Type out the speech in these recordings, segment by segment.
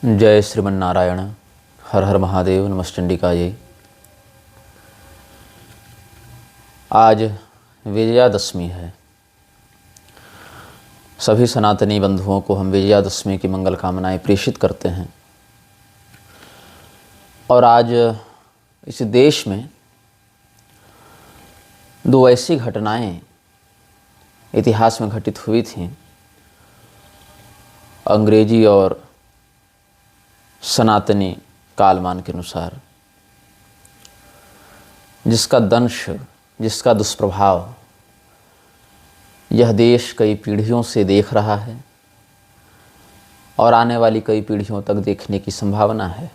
जय श्रीमन्नारायण। हर हर महादेव। नमश्चंडिका जय। आज विजयादशमी है। सभी सनातनी बंधुओं को हम विजयादशमी की मंगल कामनाएं प्रेषित करते हैं। और आज इस देश में दो ऐसी घटनाएं इतिहास में घटित हुई थीं, अंग्रेजी और सनातनी कालमान के अनुसार, जिसका दंश, जिसका दुष्प्रभाव यह देश कई पीढ़ियों से देख रहा है और आने वाली कई पीढ़ियों तक देखने की संभावना है।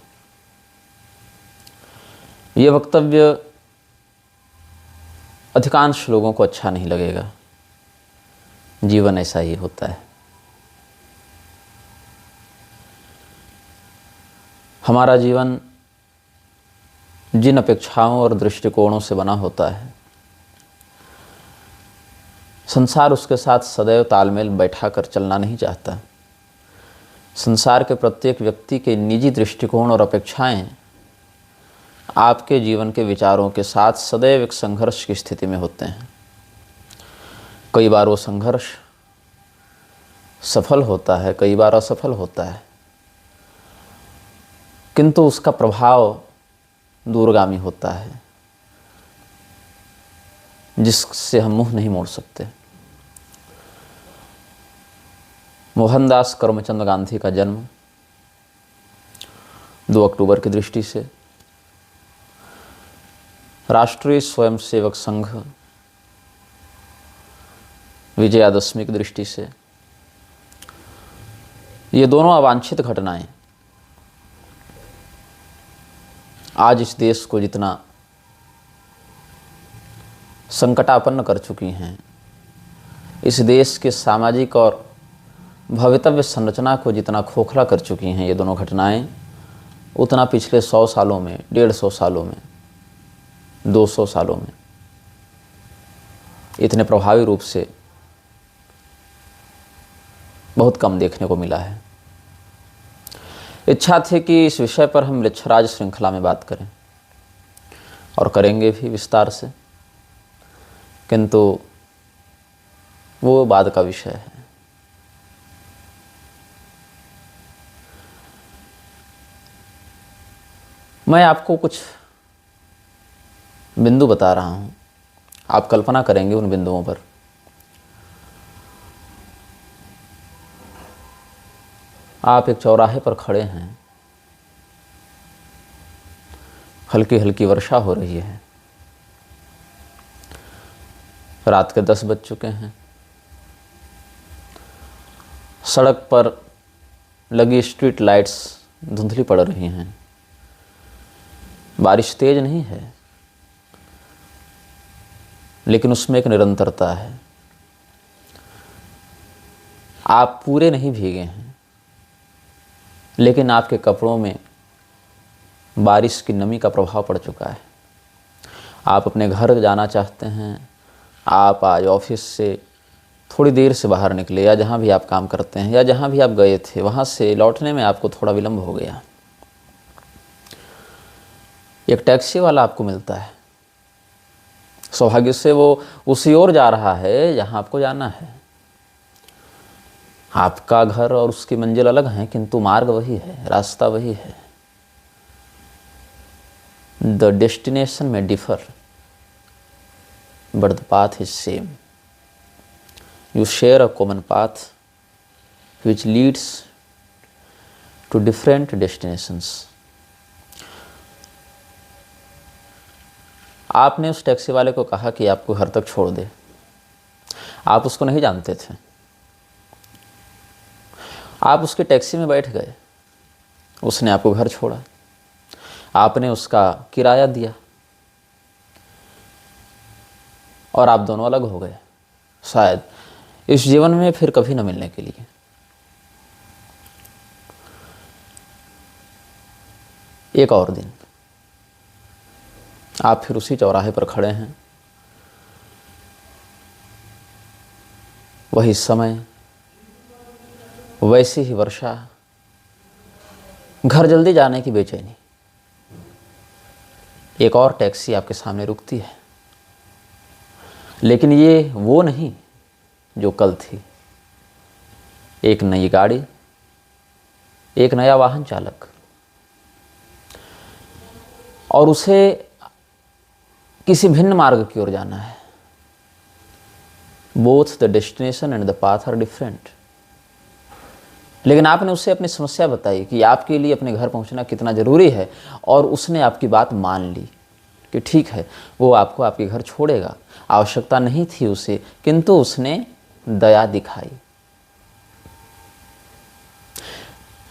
ये वक्तव्य अधिकांश लोगों को अच्छा नहीं लगेगा। जीवन ऐसा ही होता है। हमारा जीवन जिन अपेक्षाओं और दृष्टिकोणों से बना होता है, संसार उसके साथ सदैव तालमेल बैठा कर चलना नहीं चाहता। संसार के प्रत्येक व्यक्ति के निजी दृष्टिकोण और अपेक्षाएं आपके जीवन के विचारों के साथ सदैव एक संघर्ष की स्थिति में होते हैं। कई बार वो संघर्ष सफल होता है, कई बार असफल होता है, किंतु उसका प्रभाव दूरगामी होता है, जिससे हम मुंह नहीं मोड़ सकते। मोहनदास करमचंद गांधी का जन्म 2 अक्टूबर की दृष्टि से, राष्ट्रीय स्वयंसेवक संघ विजयादशमी की दृष्टि से, ये दोनों अवांछित घटनाएं आज इस देश को जितना संकटापन्न कर चुकी हैं, इस देश के सामाजिक और भवितव्य संरचना को जितना खोखला कर चुकी हैं ये दोनों घटनाएं, उतना पिछले 100 सालों में, 150 सालों में, 200 सालों में इतने प्रभावी रूप से बहुत कम देखने को मिला है। इच्छा थी कि इस विषय पर हम मृच्छराज श्रृंखला में बात करें और करेंगे भी विस्तार से, किंतु वो बाद का विषय है। मैं आपको कुछ बिंदु बता रहा हूं, आप कल्पना करेंगे उन बिंदुओं पर। आप एक चौराहे पर खड़े हैं, हल्की हल्की वर्षा हो रही है, रात के 10 बज चुके हैं। सड़क पर लगी स्ट्रीट लाइट्स धुंधली पड़ रही हैं। बारिश तेज नहीं है, लेकिन उसमें एक निरंतरता है। आप पूरे नहीं भीगे हैं, लेकिन आपके कपड़ों में बारिश की नमी का प्रभाव पड़ चुका है। आप अपने घर जाना चाहते हैं, आप आज ऑफिस से थोड़ी देर से बाहर निकले, या जहाँ भी आप काम करते हैं, या जहाँ भी आप गए थे, वहाँ से लौटने में आपको थोड़ा विलंब हो गया। एक टैक्सी वाला आपको मिलता है, सौभाग्य से वो उसी ओर जा रहा है जहाँ आपको जाना है। आपका घर और उसकी मंजिल अलग है, किंतु मार्ग वही है, रास्ता वही है। The destination may differ, but the path is same. You share a common path which leads to different destinations. आपने उस टैक्सी वाले को कहा कि आपको घर तक छोड़ दे। आप उसको नहीं जानते थे। आप उसके टैक्सी में बैठ गए, उसने आपको घर छोड़ा, आपने उसका किराया दिया और आप दोनों अलग हो गए, शायद इस जीवन में फिर कभी न मिलने के लिए। एक और दिन आप फिर उसी चौराहे पर खड़े हैं, वही समय, वैसी ही वर्षा, घर जल्दी जाने की बेचैनी। एक और टैक्सी आपके सामने रुकती है, लेकिन ये वो नहीं जो कल थी। एक नई गाड़ी, एक नया वाहन चालक, और उसे किसी भिन्न मार्ग की ओर जाना है। Both the destination and the path are different. लेकिन आपने उससे अपनी समस्या बताई कि आपके लिए अपने घर पहुंचना कितना ज़रूरी है, और उसने आपकी बात मान ली कि ठीक है, वो आपको आपके घर छोड़ेगा। आवश्यकता नहीं थी उसे, किंतु उसने दया दिखाई।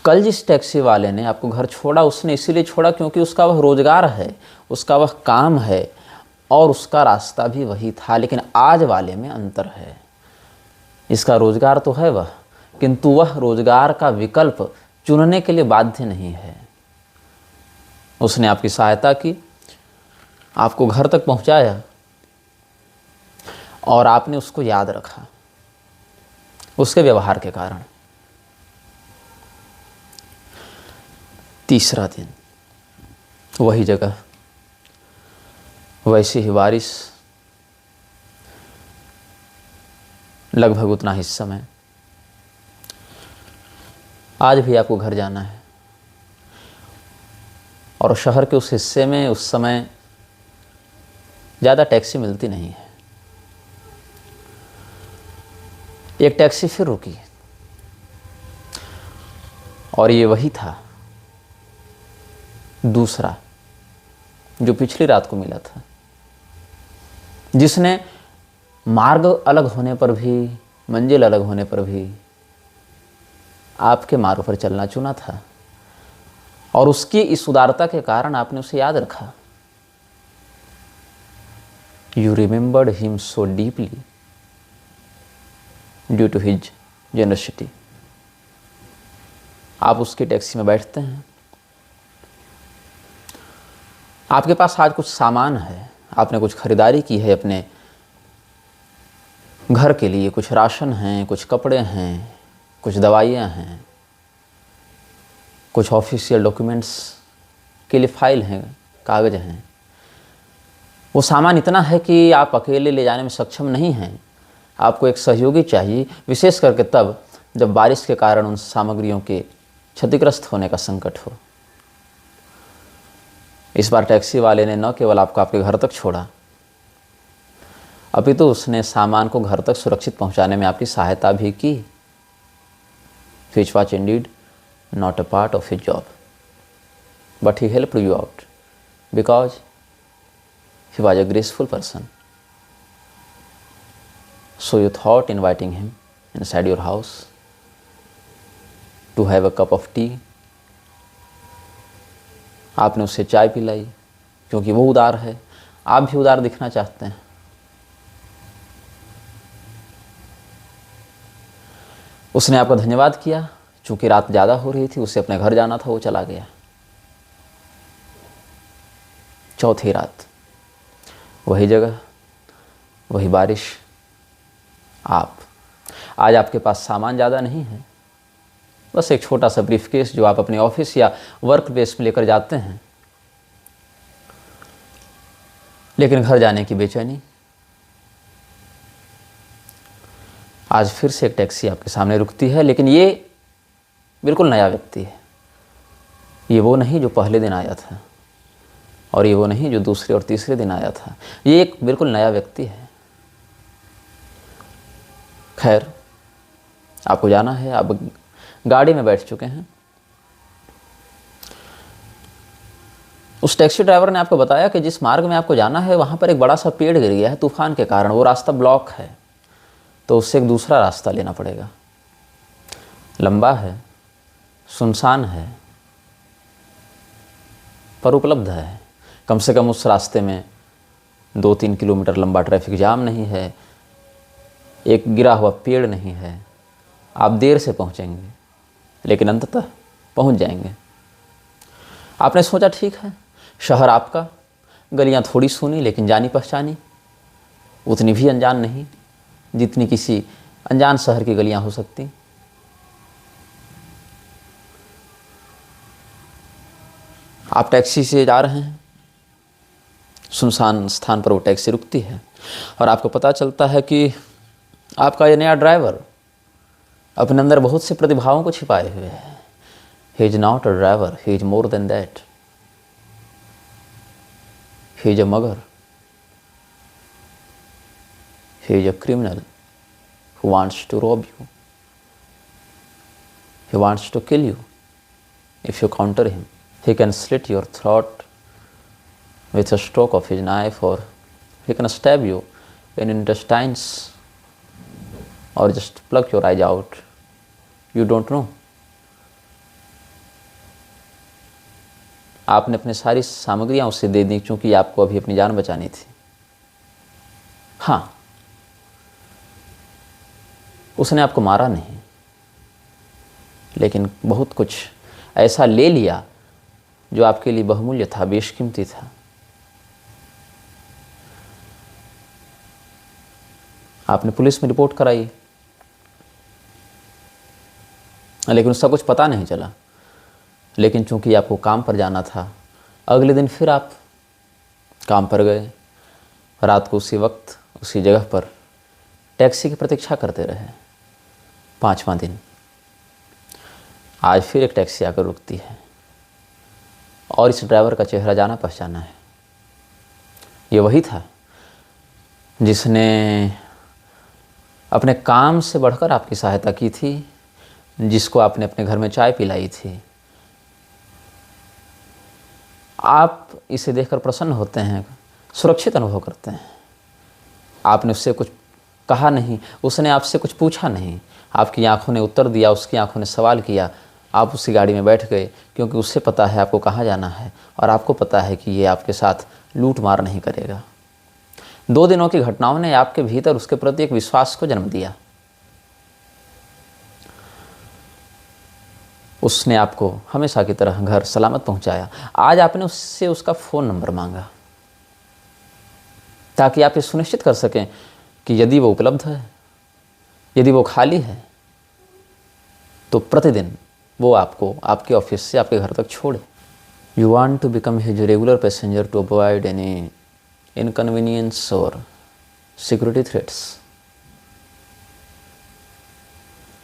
कल जिस टैक्सी वाले ने आपको घर छोड़ा, उसने इसीलिए छोड़ा क्योंकि उसका वह रोजगार है, उसका वह काम है, और उसका रास्ता भी वही था। लेकिन आज वाले में अंतर है। इसका रोजगार तो है वह, किंतु वह रोजगार का विकल्प चुनने के लिए बाध्य नहीं है। उसने आपकी सहायता की, आपको घर तक पहुंचाया, और आपने उसको याद रखा उसके व्यवहार के कारण। तीसरा दिन, वही जगह, वैसी ही बारिश, लगभग उतना ही समय। आज भी आपको घर जाना है, और शहर के उस हिस्से में उस समय ज़्यादा टैक्सी मिलती नहीं है। एक टैक्सी फिर रुकी, और ये वही था, दूसरा जो पिछली रात को मिला था, जिसने मार्ग अलग होने पर भी, मंजिल अलग होने पर भी आपके मार्ग पर चलना चुना था, और उसकी इस उदारता के कारण आपने उसे याद रखा। You remembered him so deeply due to his generosity. आप उसकी टैक्सी में बैठते हैं, आपके पास आज कुछ सामान है, आपने कुछ खरीदारी की है अपने घर के लिए, कुछ राशन हैं, कुछ कपड़े हैं, कुछ दवाइयाँ हैं, कुछ ऑफिशियल डॉक्यूमेंट्स के लिए फाइल हैं, कागज हैं। वो सामान इतना है कि आप अकेले ले जाने में सक्षम नहीं हैं, आपको एक सहयोगी चाहिए, विशेष करके तब जब बारिश के कारण उन सामग्रियों के क्षतिग्रस्त होने का संकट हो। इस बार टैक्सी वाले ने न केवल आपको आपके घर तक छोड़ा, अपितु उसने सामान को घर तक सुरक्षित पहुंचाने में आपकी सहायता भी की। Which was indeed not a part of his job, but he helped you out because he was a graceful person. So you thought inviting him inside your house to have a cup of tea. आपने उससे चाय पिलाई क्योंकि वो उदार है, आप भी उदार दिखना चाहते हैं। उसने आपका धन्यवाद किया, चूंकि रात ज़्यादा हो रही थी, उसे अपने घर जाना था, वो चला गया। चौथी रात, वही जगह, वही बारिश। आज आपके पास सामान ज़्यादा नहीं है, बस एक छोटा सा ब्रीफकेस जो आप अपने ऑफिस या वर्क प्लेस में लेकर जाते हैं। लेकिन घर जाने की बेचैनी। आज फिर से एक टैक्सी आपके सामने रुकती है, लेकिन ये बिल्कुल नया व्यक्ति है। ये वो नहीं जो पहले दिन आया था, और ये वो नहीं जो दूसरे और तीसरे दिन आया था। ये एक बिल्कुल नया व्यक्ति है। खैर, आपको जाना है, आप गाड़ी में बैठ चुके हैं। उस टैक्सी ड्राइवर ने आपको बताया कि जिस मार्ग में आपको जाना है वहाँ पर एक बड़ा सा पेड़ गिर गया है तूफान के कारण, वो रास्ता ब्लॉक है, तो उससे एक दूसरा रास्ता लेना पड़ेगा। लंबा है, सुनसान है, पर उपलब्ध है। कम से कम उस रास्ते में 2-3 किलोमीटर लंबा ट्रैफिक जाम नहीं है, एक गिरा हुआ पेड़ नहीं है। आप देर से पहुंचेंगे, लेकिन अंततः पहुंच जाएंगे। आपने सोचा ठीक है, शहर आपका, गलियां थोड़ी सुनी लेकिन जानी पहचानी, उतनी भी अनजान नहीं जितनी किसी अनजान शहर की गलियां हो सकती। आप टैक्सी से जा रहे हैं, सुनसान स्थान पर वो टैक्सी रुकती है और आपको पता चलता है कि आपका ये नया ड्राइवर अपने अंदर बहुत से प्रतिभाओं को छिपाए हुए है। He is not a driver, he is more than that, he is a mugger, he is a criminal who wants to rob you. He wants to kill you if you counter him. He can slit your throat with a stroke of his knife, or he can stab you in intestines, or just pluck your eyes out. You don't know. आपने अपनी सारी सामग्रियां उसे दे दी क्योंकि आपको अभी अपनी जान बचानी थी। हाँ, उसने आपको मारा नहीं, लेकिन बहुत कुछ ऐसा ले लिया जो आपके लिए बहुमूल्य था, बेशकीमती था। आपने पुलिस में रिपोर्ट कराई, लेकिन उसका कुछ पता नहीं चला। लेकिन चूंकि आपको काम पर जाना था, अगले दिन फिर आप काम पर गए। रात को उसी वक्त उसी जगह पर टैक्सी की प्रतीक्षा करते रहे। 5वां दिन, आज फिर एक टैक्सी आकर रुकती है और इस ड्राइवर का चेहरा जाना पहचाना है। ये वही था जिसने अपने काम से बढ़कर आपकी सहायता की थी, जिसको आपने अपने घर में चाय पिलाई थी। आप इसे देखकर प्रसन्न होते हैं, सुरक्षित अनुभव करते हैं। आपने उससे कुछ कहा नहीं, उसने आपसे कुछ पूछा नहीं। आपकी आंखों ने उत्तर दिया, उसकी आंखों ने सवाल किया। आप उसी गाड़ी में बैठ गए क्योंकि उससे पता है आपको कहाँ जाना है और आपको पता है कि ये आपके साथ लूट मार नहीं करेगा। 2 दिनों की घटनाओं ने आपके भीतर उसके प्रति एक विश्वास को जन्म दिया। उसने आपको हमेशा की तरह घर सलामत पहुंचाया। आज आपने उससे उसका फ़ोन नंबर मांगा ताकि आप ये सुनिश्चित कर सकें कि यदि वो उपलब्ध है, यदि वो खाली है, तो प्रतिदिन वो आपको आपके ऑफिस से आपके घर तक छोड़े। You want to become his regular passenger to avoid any inconvenience और सिक्योरिटी थ्रेट्स।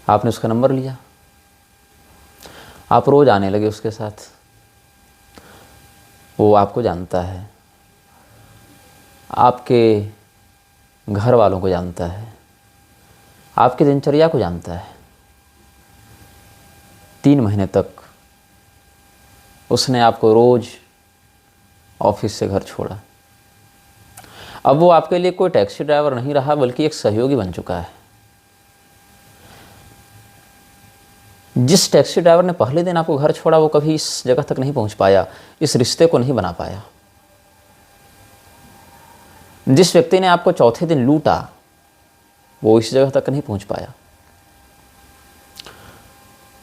आपने उसका नंबर लिया, आप रोज आने लगे उसके साथ। वो आपको जानता है, आपके घर वालों को जानता है, आपकी दिनचर्या को जानता है। 3 महीने तक उसने आपको रोज ऑफिस से घर छोड़ा। अब वो आपके लिए कोई टैक्सी ड्राइवर नहीं रहा, बल्कि एक सहयोगी बन चुका है। जिस टैक्सी ड्राइवर ने पहले दिन आपको घर छोड़ा, वो कभी इस जगह तक नहीं पहुंच पाया, इस रिश्ते को नहीं बना पाया। जिस व्यक्ति ने आपको चौथे दिन लूटा, वो इस जगह तक नहीं पहुंच पाया।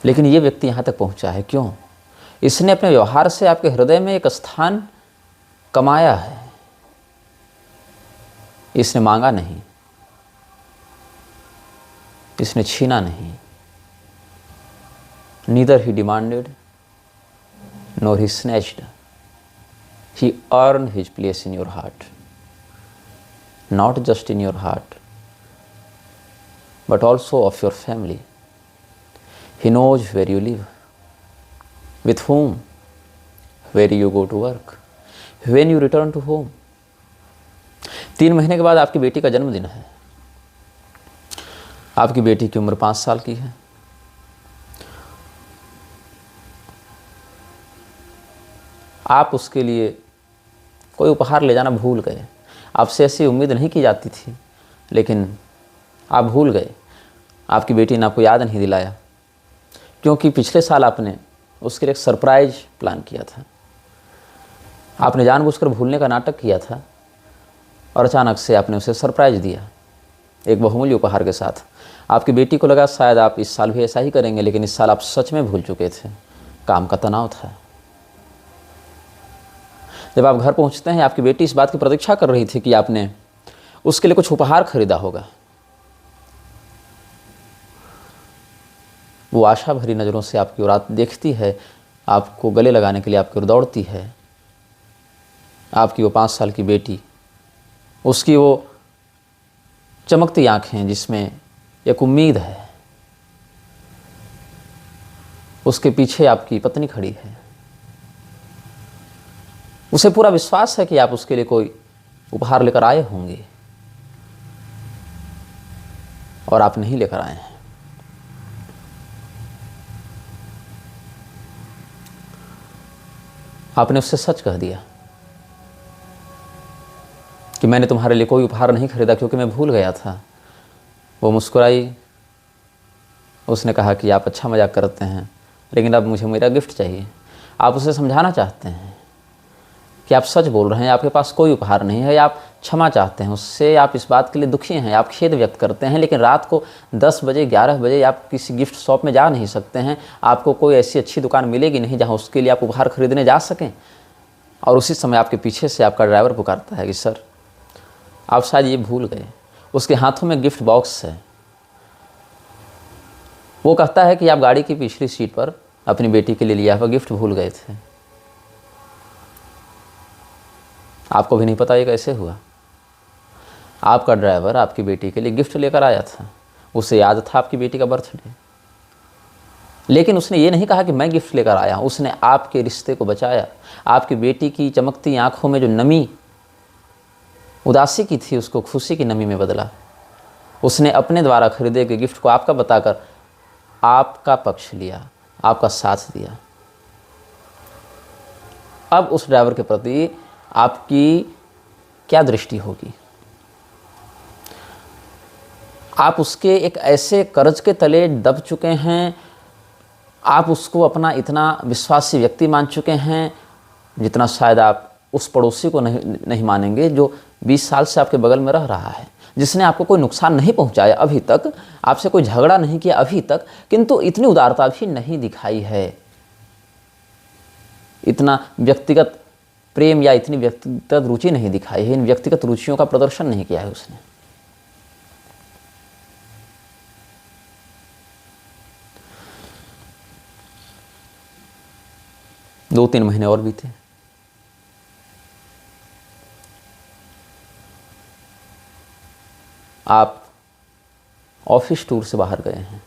लेकिन ये व्यक्ति यहां तक पहुंचा है। क्यों? इसने अपने व्यवहार से आपके हृदय में एक स्थान कमाया है। इसने मांगा नहीं, इसने छीना नहीं। Neither he demanded nor he snatched. He earned his place in your heart. Not just in your heart, but also of your family. He knows where you live, with whom, where you go to work, when you return to home. 3 महीने के बाद आपकी बेटी का जन्मदिन है। आपकी बेटी की उम्र 5 साल की है। आप उसके लिए कोई उपहार ले जाना भूल गए। आपसे ऐसी उम्मीद नहीं की जाती थी, लेकिन आप भूल गए। आपकी बेटी ने आपको याद नहीं दिलाया, क्योंकि पिछले साल आपने उसके लिए एक सरप्राइज प्लान किया था। आपने जानबूझकर भूलने का नाटक किया था और अचानक से आपने उसे सरप्राइज दिया एक बहुमूल्य उपहार के साथ। आपकी बेटी को लगा शायद आप इस साल भी ऐसा ही करेंगे, लेकिन इस साल आप सच में भूल चुके थे। काम का तनाव था। जब आप घर पहुंचते हैं, आपकी बेटी इस बात की प्रतीक्षा कर रही थी कि आपने उसके लिए कुछ उपहार खरीदा होगा। वो आशा भरी नज़रों से आपकी ओर देखती है, आपको गले लगाने के लिए आपकी ओर दौड़ती है। आपकी वो 5 साल की बेटी, उसकी वो चमकती आंखें जिसमें एक उम्मीद है, उसके पीछे आपकी पत्नी खड़ी है। उसे पूरा विश्वास है कि आप उसके लिए कोई उपहार लेकर आए होंगे और आप नहीं लेकर आए हैं। आपने उससे सच कह दिया कि मैंने तुम्हारे लिए कोई उपहार नहीं खरीदा क्योंकि मैं भूल गया था। वो मुस्कुराई। उसने कहा कि आप अच्छा मजाक करते हैं, लेकिन अब मुझे मेरा गिफ्ट चाहिए। आप उसे समझाना चाहते हैं कि आप सच बोल रहे हैं, आपके पास कोई उपहार नहीं है, आप क्षमा चाहते हैं उससे, आप इस बात के लिए दुखी हैं, आप खेद व्यक्त करते हैं, लेकिन रात को 10 बजे 11 बजे आप किसी गिफ्ट शॉप में जा नहीं सकते हैं। आपको कोई ऐसी अच्छी दुकान मिलेगी नहीं जहां उसके लिए आप उपहार खरीदने जा सकें। और उसी समय आपके पीछे से आपका ड्राइवर पुकारता है कि सर, आप शायद ये भूल गए। उसके हाथों में गिफ्ट बॉक्स है। वो कहता है कि आप गाड़ी की पिछली सीट पर अपनी बेटी के लिए लिया हुआ गिफ्ट भूल गए थे। आपको भी नहीं पता ये कैसे हुआ। आपका ड्राइवर आपकी बेटी के लिए गिफ्ट लेकर आया था। उसे याद था आपकी बेटी का बर्थडे, लेकिन उसने ये नहीं कहा कि मैं गिफ्ट लेकर आया हूं। उसने आपके रिश्ते को बचाया। आपकी बेटी की चमकती आंखों में जो नमी उदासी की थी, उसको खुशी की नमी में बदला। उसने अपने द्वारा खरीदे गए गिफ्ट को आपका बताकर आपका पक्ष लिया, आपका साथ दिया। अब उस ड्राइवर के प्रति आपकी क्या दृष्टि होगी? आप उसके एक ऐसे कर्ज के तले दब चुके हैं, आप उसको अपना इतना विश्वासी व्यक्ति मान चुके हैं जितना शायद आप उस पड़ोसी को नहीं मानेंगे जो 20 साल से आपके बगल में रह रहा है, जिसने आपको कोई नुकसान नहीं पहुंचाया अभी तक, आपसे कोई झगड़ा नहीं किया अभी तक, किंतु इतनी उदारता भी नहीं दिखाई है, इतना व्यक्तिगत प्रेम या इतनी व्यक्तिगत रुचि नहीं दिखाई है, इन व्यक्तिगत रुचियों का प्रदर्शन नहीं किया है उसने। दो 3 महीने और बीते। आप ऑफिस टूर से बाहर गए हैं।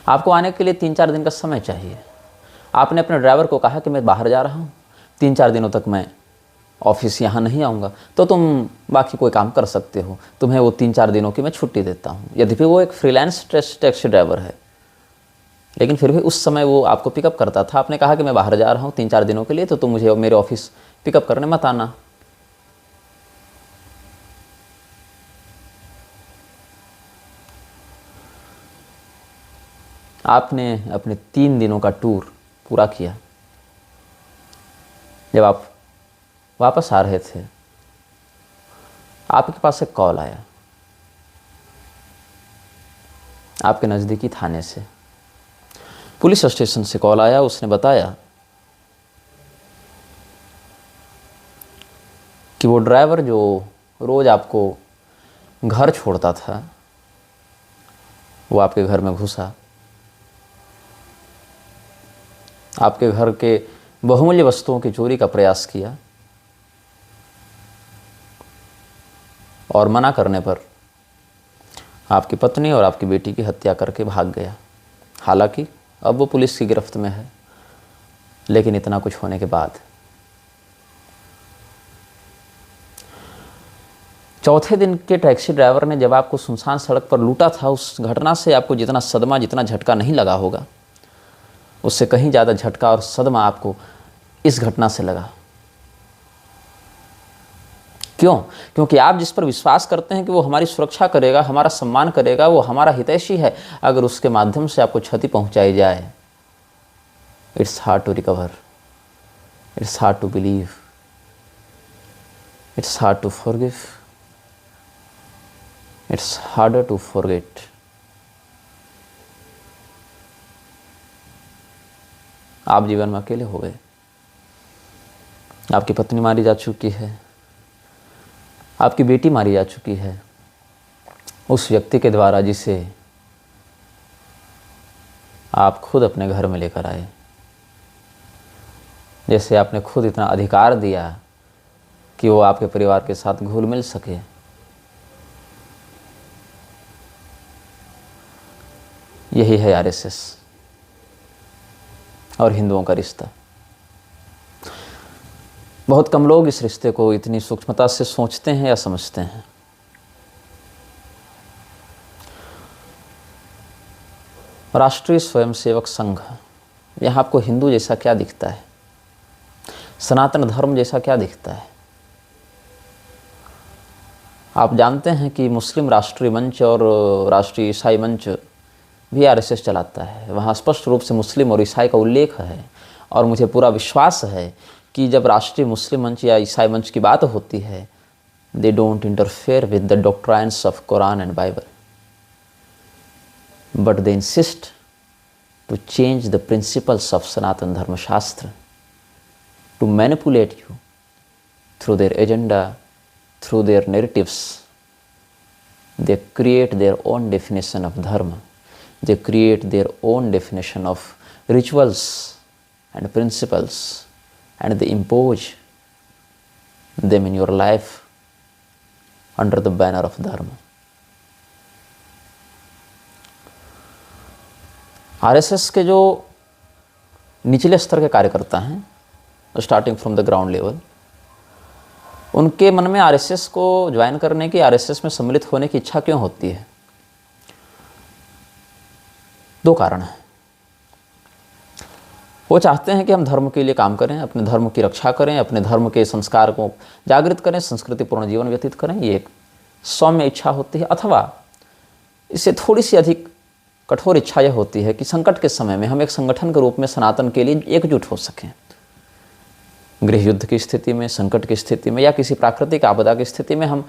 आपको आने के लिए 3-4 दिन का समय चाहिए। आपने अपने ड्राइवर को कहा कि मैं बाहर जा रहा हूँ, 3-4 दिनों तक मैं ऑफिस यहाँ नहीं आऊँगा, तो तुम बाकी कोई काम कर सकते हो, तुम्हें वो 3-4 दिनों की मैं छुट्टी देता हूँ। यद्यपि वो एक फ्रीलांस टैक्सी ड्राइवर है, लेकिन फिर भी उस समय वो आपको पिकअप करता था। आपने कहा कि मैं बाहर जा रहा हूँ 3-4 दिनों के लिए, तो तुम मुझे मेरे ऑफिस पिकअप करने मत आना। आपने अपने 3 दिनों का टूर पूरा किया। जब आप वापस आ रहे थे, आपके पास एक कॉल आया आपके नज़दीकी थाने से, पुलिस स्टेशन से कॉल आया। उसने बताया कि वो ड्राइवर जो रोज़ आपको घर छोड़ता था, वो आपके घर में घुसा, आपके घर के बहुमूल्य वस्तुओं की चोरी का प्रयास किया और मना करने पर आपकी पत्नी और आपकी बेटी की हत्या करके भाग गया। हालांकि अब वो पुलिस की गिरफ्त में है, लेकिन इतना कुछ होने के बाद चौथे दिन के टैक्सी ड्राइवर ने जब आपको सुनसान सड़क पर लूटा था, उस घटना से आपको जितना सदमा, जितना झटका नहीं लगा होगा, उससे कहीं ज़्यादा झटका और सदमा आपको इस घटना से लगा। क्यों? क्योंकि आप जिस पर विश्वास करते हैं कि वो हमारी सुरक्षा करेगा, हमारा सम्मान करेगा, वो हमारा हितैषी है, अगर उसके माध्यम से आपको क्षति पहुंचाई जाए, it's hard to recover, it's hard to believe, it's hard to forgive, it's harder to forget. आप जीवन में अकेले हो गए। आपकी पत्नी मारी जा चुकी है, आपकी बेटी मारी जा चुकी है, उस व्यक्ति के द्वारा जिसे आप खुद अपने घर में लेकर आए। जैसे आपने खुद इतना अधिकार दिया कि वो आपके परिवार के साथ घुल मिल सके। यही है आरएसएस और हिंदुओं का रिश्ता। बहुत कम लोग इस रिश्ते को इतनी सूक्ष्मता से सोचते हैं या समझते हैं। राष्ट्रीय स्वयंसेवक संघ, यहाँ आपको हिंदू जैसा क्या दिखता है? सनातन धर्म जैसा क्या दिखता है? आप जानते हैं कि मुस्लिम राष्ट्रीय मंच और राष्ट्रीय ईसाई मंच भी आरएसएस चलाता है। वहाँ स्पष्ट रूप से मुस्लिम और ईसाई का उल्लेख है और मुझे पूरा विश्वास है कि जब राष्ट्रीय मुस्लिम मंच या ईसाई मंच की बात होती है, they don't interfere with the doctrines of Quran and Bible, but they insist to change the principles of Sanatana Dharma Shastra, to manipulate you through their agenda, through their narratives. They create their own definition of dharma. They create their own definition of rituals and principles, and they impose them in your life under the banner of dharma. RSS के जो निचले स्तर के कार्यकर्ता हैं, starting from the ground level, उनके मन में आरएसएस को ज्वाइन करने की, आरएसएस में सम्मिलित होने की इच्छा क्यों होती है? दो कारण हैं। वो चाहते हैं कि हम धर्म के लिए काम करें, अपने धर्म की रक्षा करें, अपने धर्म के संस्कार को जागृत करें, संस्कृतिपूर्ण जीवन व्यतीत करें। ये एक सौम्य इच्छा होती है। अथवा इससे थोड़ी सी अधिक कठोर इच्छा यह होती है कि संकट के समय में हम एक संगठन के रूप में सनातन के लिए एकजुट हो सकें। गृह युद्ध की स्थिति में, संकट की स्थिति में या किसी प्राकृतिक आपदा की स्थिति में हम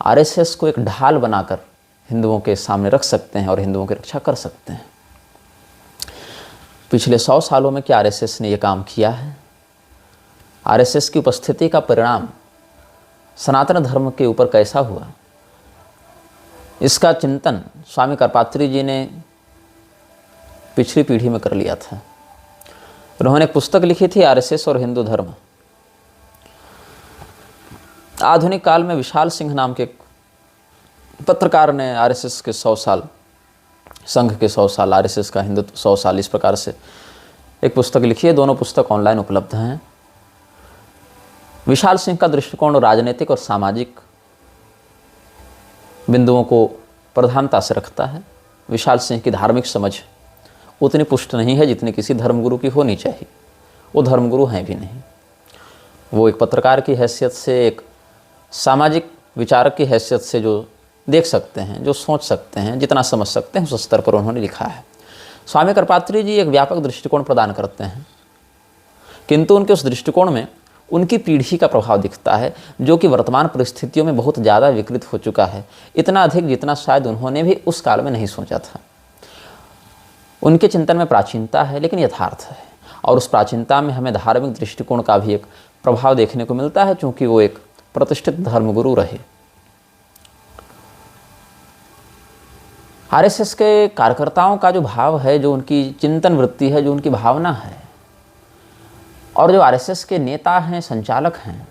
आरएसएस को एक ढाल बनाकर हिंदुओं के सामने रख सकते हैं और हिंदुओं की रक्षा कर सकते हैं। पिछले 100 सालों में क्या आरएसएस ने यह काम किया है? आरएसएस की उपस्थिति का परिणाम सनातन धर्म के ऊपर कैसा हुआ, इसका चिंतन स्वामी करपात्री जी ने पिछली पीढ़ी में कर लिया था। उन्होंने एक पुस्तक लिखी थी, आरएसएस और हिंदू धर्म। आधुनिक काल में विशाल सिंह नाम के पत्रकार ने आरएसएस के 100 साल, संघ के 100 साल, आरएसएस का हिंदुत्व 100 साल, इस प्रकार से एक पुस्तक लिखी है। दोनों पुस्तक ऑनलाइन उपलब्ध हैं। विशाल सिंह का दृष्टिकोण राजनीतिक और सामाजिक बिंदुओं को प्रधानता से रखता है। विशाल सिंह की धार्मिक समझ उतनी पुष्ट नहीं है जितनी किसी धर्मगुरु की होनी चाहिए। वो धर्मगुरु हैं भी नहीं। वो एक पत्रकार की हैसियत से, एक सामाजिक विचारक की हैसियत से जो देख सकते हैं, जो सोच सकते हैं, जितना समझ सकते हैं, उस स्तर पर उन्होंने लिखा है। स्वामी करपात्री जी एक व्यापक दृष्टिकोण प्रदान करते हैं, किंतु उनके उस दृष्टिकोण में उनकी पीढ़ी का प्रभाव दिखता है, जो कि वर्तमान परिस्थितियों में बहुत ज़्यादा विकृत हो चुका है। इतना अधिक जितना शायद उन्होंने भी उस काल में नहीं सोचा था। उनके चिंतन में प्राचीनता है, लेकिन यथार्थ है, और उस प्राचीनता में हमें धार्मिक दृष्टिकोण का भी एक प्रभाव देखने को मिलता है, क्योंकि वो एक प्रतिष्ठित धर्मगुरु रहे। आरएसएस के कार्यकर्ताओं का जो भाव है, जो उनकी चिंतन वृत्ति है, जो उनकी भावना है, और जो आरएसएस के नेता हैं, संचालक हैं,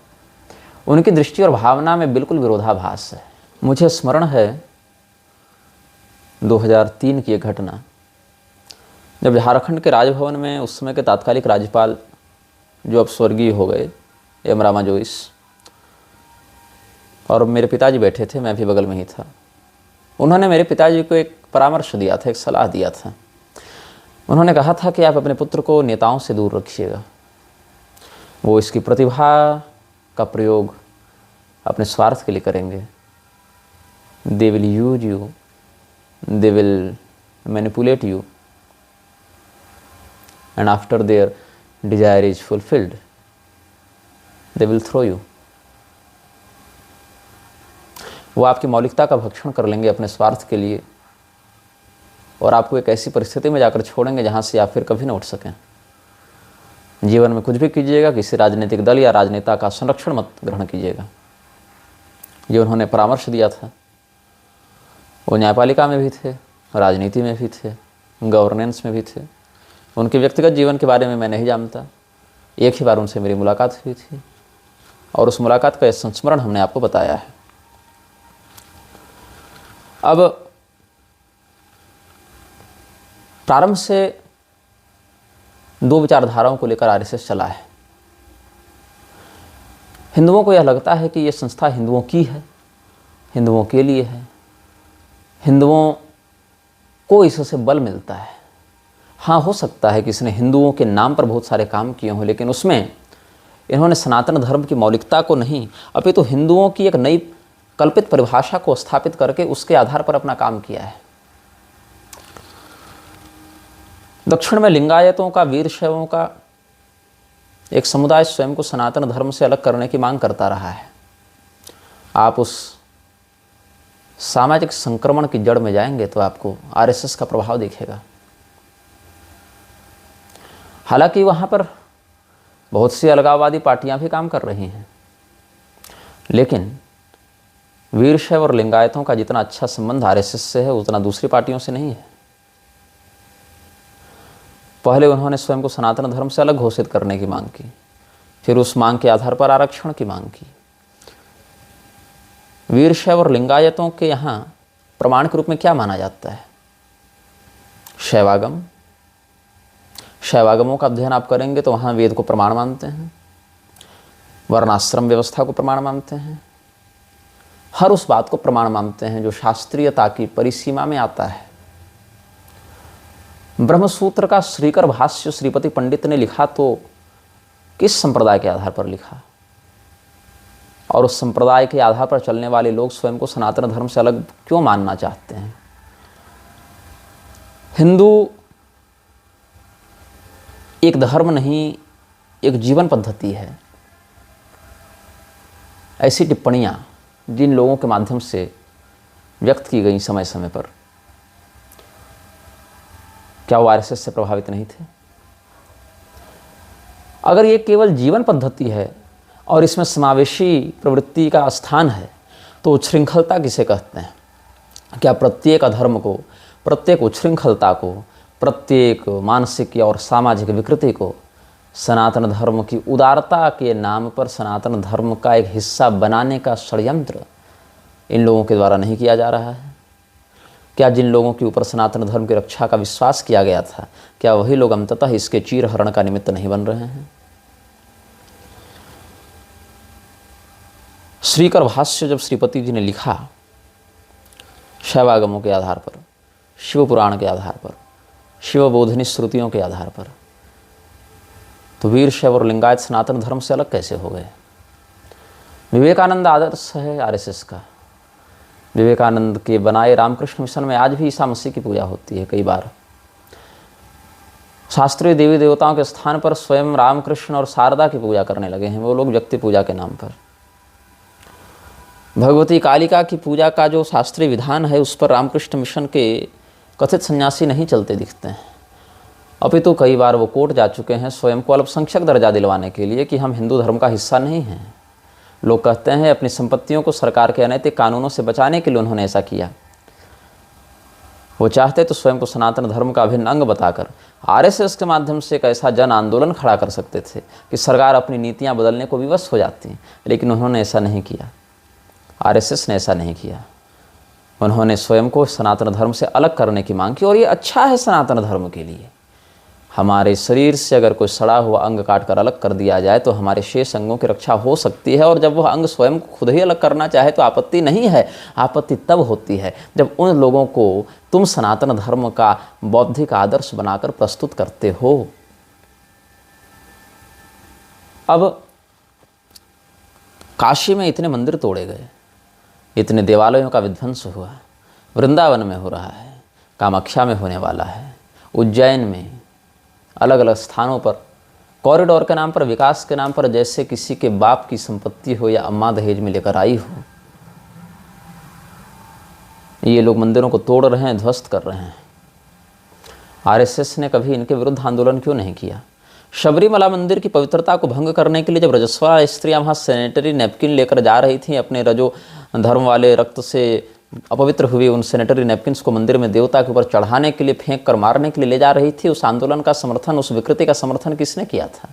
उनकी दृष्टि और भावना में बिल्कुल विरोधाभास है। मुझे स्मरण है 2003 की एक घटना, जब झारखंड के राजभवन में उस समय के तात्कालिक राज्यपाल, जो अब स्वर्गीय हो गए, एम रामा जोइस, और मेरे पिताजी बैठे थे, मैं भी बगल में ही था। उन्होंने मेरे पिताजी को एक परामर्श दिया था, एक सलाह दिया था। उन्होंने कहा था कि आप अपने पुत्र को नेताओं से दूर रखिएगा। वो इसकी प्रतिभा का प्रयोग अपने स्वार्थ के लिए करेंगे। They will use you, they will manipulate you, and after their desire is fulfilled they will throw you. वो आपकी मौलिकता का भक्षण कर लेंगे अपने स्वार्थ के लिए, और आपको एक ऐसी परिस्थिति में जाकर छोड़ेंगे जहाँ से आप फिर कभी न उठ सकें। जीवन में कुछ भी कीजिएगा, किसी राजनीतिक दल या राजनेता का संरक्षण मत ग्रहण कीजिएगा। ये उन्होंने परामर्श दिया था। वो न्यायपालिका में भी थे, राजनीति में भी थे, गवर्नेंस में भी थे। उनके व्यक्तिगत जीवन के बारे में मैं नहीं जानता, एक ही बार उनसे मेरी मुलाकात हुई थी और उस मुलाकात का संस्मरण हमने आपको बताया है। अब प्रारंभ से दो विचारधाराओं को लेकर आरएसएस चला है। हिंदुओं को यह लगता है कि यह संस्था हिंदुओं की है, हिंदुओं के लिए है, हिंदुओं को इससे बल मिलता है। हाँ, हो सकता है कि इसने हिंदुओं के नाम पर बहुत सारे काम किए हों, लेकिन उसमें इन्होंने सनातन धर्म की मौलिकता को नहीं, अपितु हिंदुओं की एक नई कल्पित परिभाषा को स्थापित करके उसके आधार पर अपना काम किया है। दक्षिण में लिंगायतों का, वीर शैवों का एक समुदाय स्वयं को सनातन धर्म से अलग करने की मांग करता रहा है। आप उस सामाजिक संक्रमण की जड़ में जाएंगे तो आपको आरएसएस का प्रभाव दिखेगा। हालांकि वहाँ पर बहुत सी अलगाववादी पार्टियां भी काम कर रही हैं, लेकिन वीरशैव और लिंगायतों का जितना अच्छा संबंध आरएसएस से है उतना दूसरी पार्टियों से नहीं है। पहले उन्होंने स्वयं को सनातन धर्म से अलग घोषित करने की मांग की, फिर उस मांग के आधार पर आरक्षण की मांग की। वीरशैव और लिंगायतों के यहाँ प्रमाण के रूप में क्या माना जाता है? शैवागम। शैवागमों का अध्ययन आप करेंगे तो वहाँ वेद को प्रमाण मानते हैं, वर्णाश्रम व्यवस्था को प्रमाण मानते हैं, हर उस बात को प्रमाण मानते हैं जो शास्त्रीयता की परिसीमा में आता है। ब्रह्मसूत्र का श्रीकर भाष्य श्रीपति पंडित ने लिखा तो किस संप्रदाय के आधार पर लिखा, और उस संप्रदाय के आधार पर चलने वाले लोग स्वयं को सनातन धर्म से अलग क्यों मानना चाहते हैं? हिंदू एक धर्म नहीं, एक जीवन पद्धति है। ऐसी टिप्पणियां जिन लोगों के माध्यम से व्यक्त की गई समय समय पर, क्या वो आरएसएस से प्रभावित नहीं थे? अगर ये केवल जीवन पद्धति है और इसमें समावेशी प्रवृत्ति का स्थान है तो उच्छृंखलता किसे कहते हैं? क्या प्रत्येक अधर्म को, प्रत्येक उच्छृंखलता को, प्रत्येक मानसिक और सामाजिक विकृति को सनातन धर्म की उदारता के नाम पर सनातन धर्म का एक हिस्सा बनाने का षड्यंत्र इन लोगों के द्वारा नहीं किया जा रहा है? क्या जिन लोगों के ऊपर सनातन धर्म की रक्षा का विश्वास किया गया था, क्या वही लोग अंततः इसके चीरहरण का निमित्त नहीं बन रहे हैं? श्रीकर भाष्य जब श्रीपति जी ने लिखा शैवागमों के आधार पर, शिव पुराण के आधार पर, शिवबोधिनी श्रुतियों के आधार पर, तो वीरशैव और लिंगायत सनातन धर्म से अलग कैसे हो गए? विवेकानंद आदर्श है आरएसएस का। विवेकानंद के बनाए रामकृष्ण मिशन में आज भी ईसा मसीह की पूजा होती है। कई बार शास्त्रीय देवी देवताओं के स्थान पर स्वयं रामकृष्ण और शारदा की पूजा करने लगे हैं वो लोग, व्यक्ति पूजा के नाम पर। भगवती कालिका की पूजा का जो शास्त्रीय विधान है उस पर रामकृष्ण मिशन के कथित सन्यासी नहीं चलते दिखते हैं। अपितु कई बार वो कोर्ट जा चुके हैं स्वयं को अल्पसंख्यक दर्जा दिलवाने के लिए कि हम हिंदू धर्म का हिस्सा नहीं हैं। लोग कहते हैं अपनी संपत्तियों को सरकार के अनैतिक कानूनों से बचाने के लिए उन्होंने ऐसा किया। वो चाहते तो स्वयं को सनातन धर्म का अभिन्न अंग बताकर आरएसएस के माध्यम से एक ऐसा जन आंदोलन खड़ा कर सकते थे कि सरकार अपनी नीतियां बदलने को विवश हो जाती, लेकिन उन्होंने ऐसा नहीं किया। आरएसएस ने ऐसा नहीं किया। उन्होंने स्वयं को सनातन धर्म से अलग करने की मांग की, और ये अच्छा है सनातन धर्म के लिए। हमारे शरीर से अगर कोई सड़ा हुआ अंग काट कर अलग कर दिया जाए तो हमारे शेष अंगों की रक्षा हो सकती है, और जब वह अंग स्वयं को खुद ही अलग करना चाहे तो आपत्ति नहीं है। आपत्ति तब होती है जब उन लोगों को तुम सनातन धर्म का बौद्धिक आदर्श बनाकर प्रस्तुत करते हो। अब काशी में इतने मंदिर तोड़े गए, इतने देवालयों का विध्वंस हुआ, वृंदावन में हो रहा है, कामाख्या में होने वाला है, उज्जैन में, अलग अलग स्थानों पर कॉरिडोर के नाम पर, विकास के नाम पर, जैसे किसी के बाप की संपत्ति हो या अम्मा दहेज में लेकर आई हो, ये लोग मंदिरों को तोड़ रहे हैं, ध्वस्त कर रहे हैं। आरएसएस ने कभी इनके विरुद्ध आंदोलन क्यों नहीं किया? शबरीमला मंदिर की पवित्रता को भंग करने के लिए जब रजस्वला स्त्रियां वहाँ सैनिटरी नैपकिन लेकर जा रही थीं, अपने रजो धर्म वाले रक्त से अपवित्र हुए उन सैनिटरी नैपकिन्स को मंदिर में देवता के ऊपर चढ़ाने के लिए, फेंक कर मारने के लिए ले जा रही थी, उस आंदोलन का समर्थन, उस विकृति का समर्थन किसने किया था?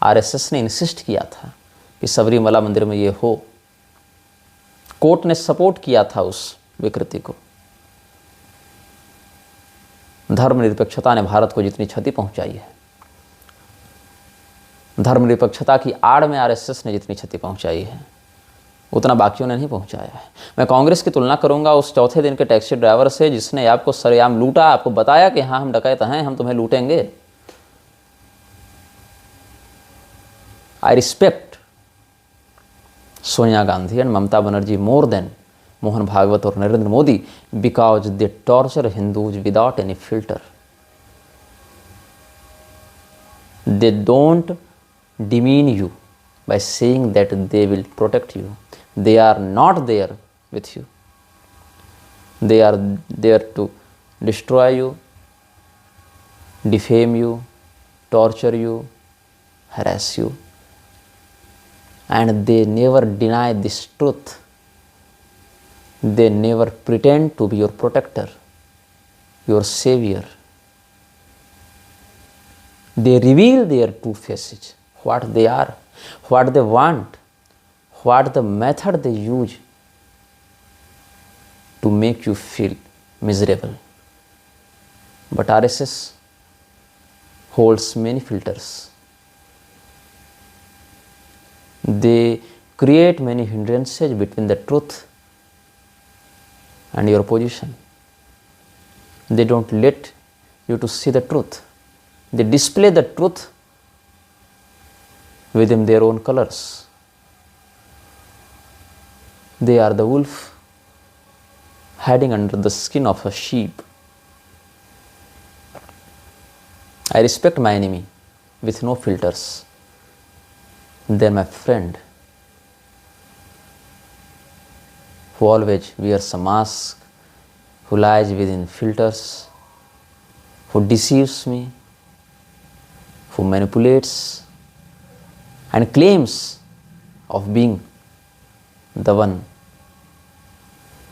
आरएसएस ने इंसिस्ट किया था कि सबरीमला मंदिर में ये हो। कोर्ट ने सपोर्ट किया था उस विकृति को। धर्मनिरपेक्षता ने भारत को जितनी क्षति पहुंचाई है, धर्मनिरपेक्षता की आड़ में आरएसएस ने जितनी क्षति पहुंचाई है, उतना बाकियों ने नहीं पहुंचाया है। मैं कांग्रेस की तुलना करूंगा उस चौथे दिन के टैक्सी ड्राइवर से जिसने आपको सरेआम लूटा, आपको बताया कि हाँ हम डकैत हैं, हम तुम्हें लूटेंगे। I respect Sonia Gandhi and Mamata Banerjee more than Mohan Bhagwat और Narendra Modi because they torture Hindus without any filter. They don't demean you by saying that they will protect you. They are not there with you. They are there to destroy you, defame you, torture you, harass you. And they never deny this truth. They never pretend to be your protector, your savior. They reveal their true faces. What they are, what they want, what the method they use to make you feel miserable. But RSS holds many filters. They create many hindrances between the truth and your position. They don't let you to see the truth. They display the truth within their own colors. They are the wolf hiding under the skin of a sheep. I respect my enemy with no filters. They are my friend who always wears a mask, who lies within filters, who deceives me, who manipulates and claims of being the one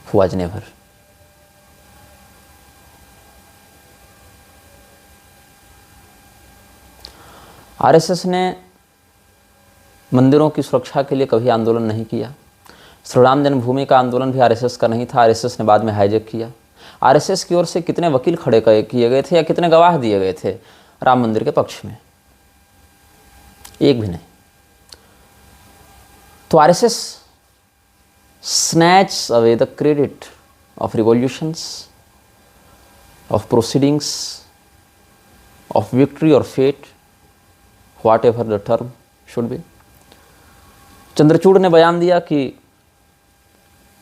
who was never. RSS ने मंदिरों की सुरक्षा के लिए कभी आंदोलन नहीं किया। श्री राम जन्मभूमि का आंदोलन भी आरएसएस का नहीं था, आरएसएस ने बाद में हाईजैक किया। आरएसएस की ओर से कितने वकील खड़े किए गए थे या कितने गवाह दिए गए थे राम मंदिर के पक्ष में? एक भी नहीं। तो RSS snatches away the credit of revolutions, of proceedings, of victory or fate, whatever the term should be. Chandrachud ने बयान दिया कि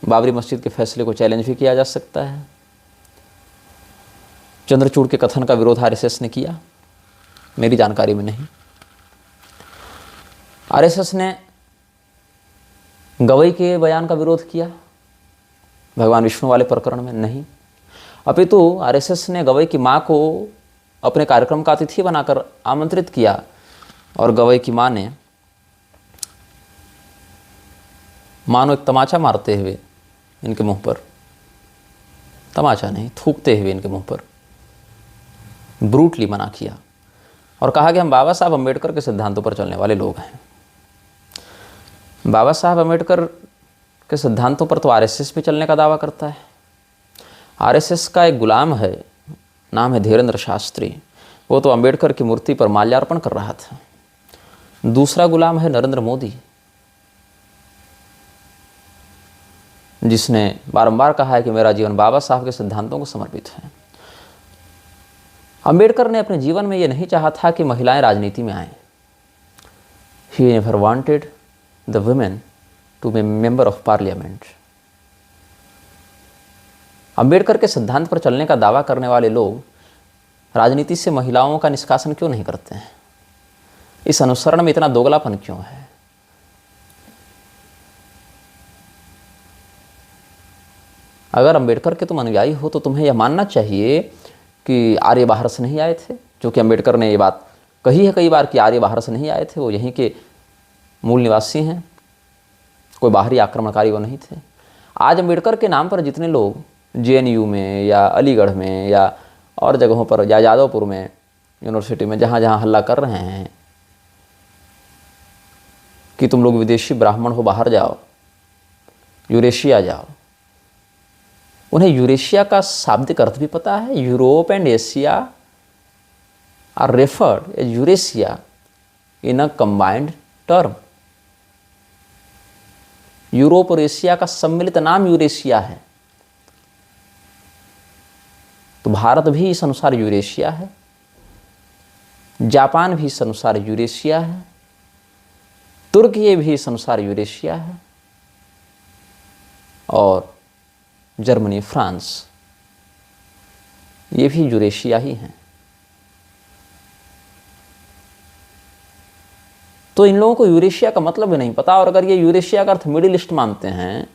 बाबरी मस्जिद के फैसले को चैलेंज भी किया जा सकता है। चंद्रचूड़ के कथन का विरोध आरएसएस ने किया, मेरी जानकारी में नहीं। आरएसएस ने गवई के बयान का विरोध किया भगवान विष्णु वाले प्रकरण में, नहीं। अपितु आरएसएस ने गवई की मां को अपने कार्यक्रम का अतिथि बनाकर आमंत्रित किया और गवई की मां ने मानो एक तमाचा मारते हुए इनके मुंह पर, तमाचा नहीं, थूकते हुए इनके मुंह पर ब्रूटली मना किया और कहा कि हम बाबा साहब अम्बेडकर के सिद्धांतों पर चलने वाले लोग हैं। बाबा साहब अम्बेडकर के सिद्धांतों पर तो आरएसएस भी चलने का दावा करता है। आरएसएस का एक गुलाम है, नाम है धीरेन्द्र शास्त्री, वो तो अम्बेडकर की मूर्ति पर माल्यार्पण कर रहा था। दूसरा गुलाम है नरेंद्र मोदी, जिसने बारंबार कहा है कि मेरा जीवन बाबा साहब के सिद्धांतों को समर्पित है। अम्बेडकर ने अपने जीवन में ये नहीं चाहा था कि महिलाएं राजनीति में आएं। He never wanted the women to be member of parliament. Ambedkar के सिद्धांत पर चलने का दावा करने वाले लोग राजनीति से महिलाओं का निष्कासन क्यों नहीं करते हैं? इस अनुसरण में इतना दोगलापन क्यों है? अगर अम्बेडकर के तुम अनुयायी हो तो तुम्हें यह मानना चाहिए कि आर्य बाहर से नहीं आए थे, क्योंकि अम्बेडकर ने ये बात कही है कई बार कि आर्य बाहर से नहीं आए थे, वो यहीं के मूल निवासी हैं, कोई बाहरी आक्रमणकारी वो नहीं थे। आज अम्बेडकर के नाम पर जितने लोग जेएनयू में या अलीगढ़ में या और जगहों पर या यादवपुर में यूनिवर्सिटी में जहाँ जहाँ हल्ला कर रहे हैं, कि तुम लोग विदेशी ब्राह्मण हो, बाहर जाओ, यूरेशिया जाओ। उन्हें यूरेशिया का शाब्दिक अर्थ भी पता है। Europe and Asia are referred as Eurasia in a combined term. Europe और एशिया का सम्मिलित नाम यूरेशिया है। तो भारत भी इस अनुसार यूरेशिया है, जापान भी इस अनुसार यूरेशिया है, तुर्की भी इस अनुसार यूरेशिया है, और जर्मनी, फ्रांस, ये भी यूरेशिया ही हैं। तो इन लोगों को यूरेशिया का मतलब भी नहीं पता। और अगर ये यूरेशिया का अर्थ मिडिल ईस्ट मानते हैं,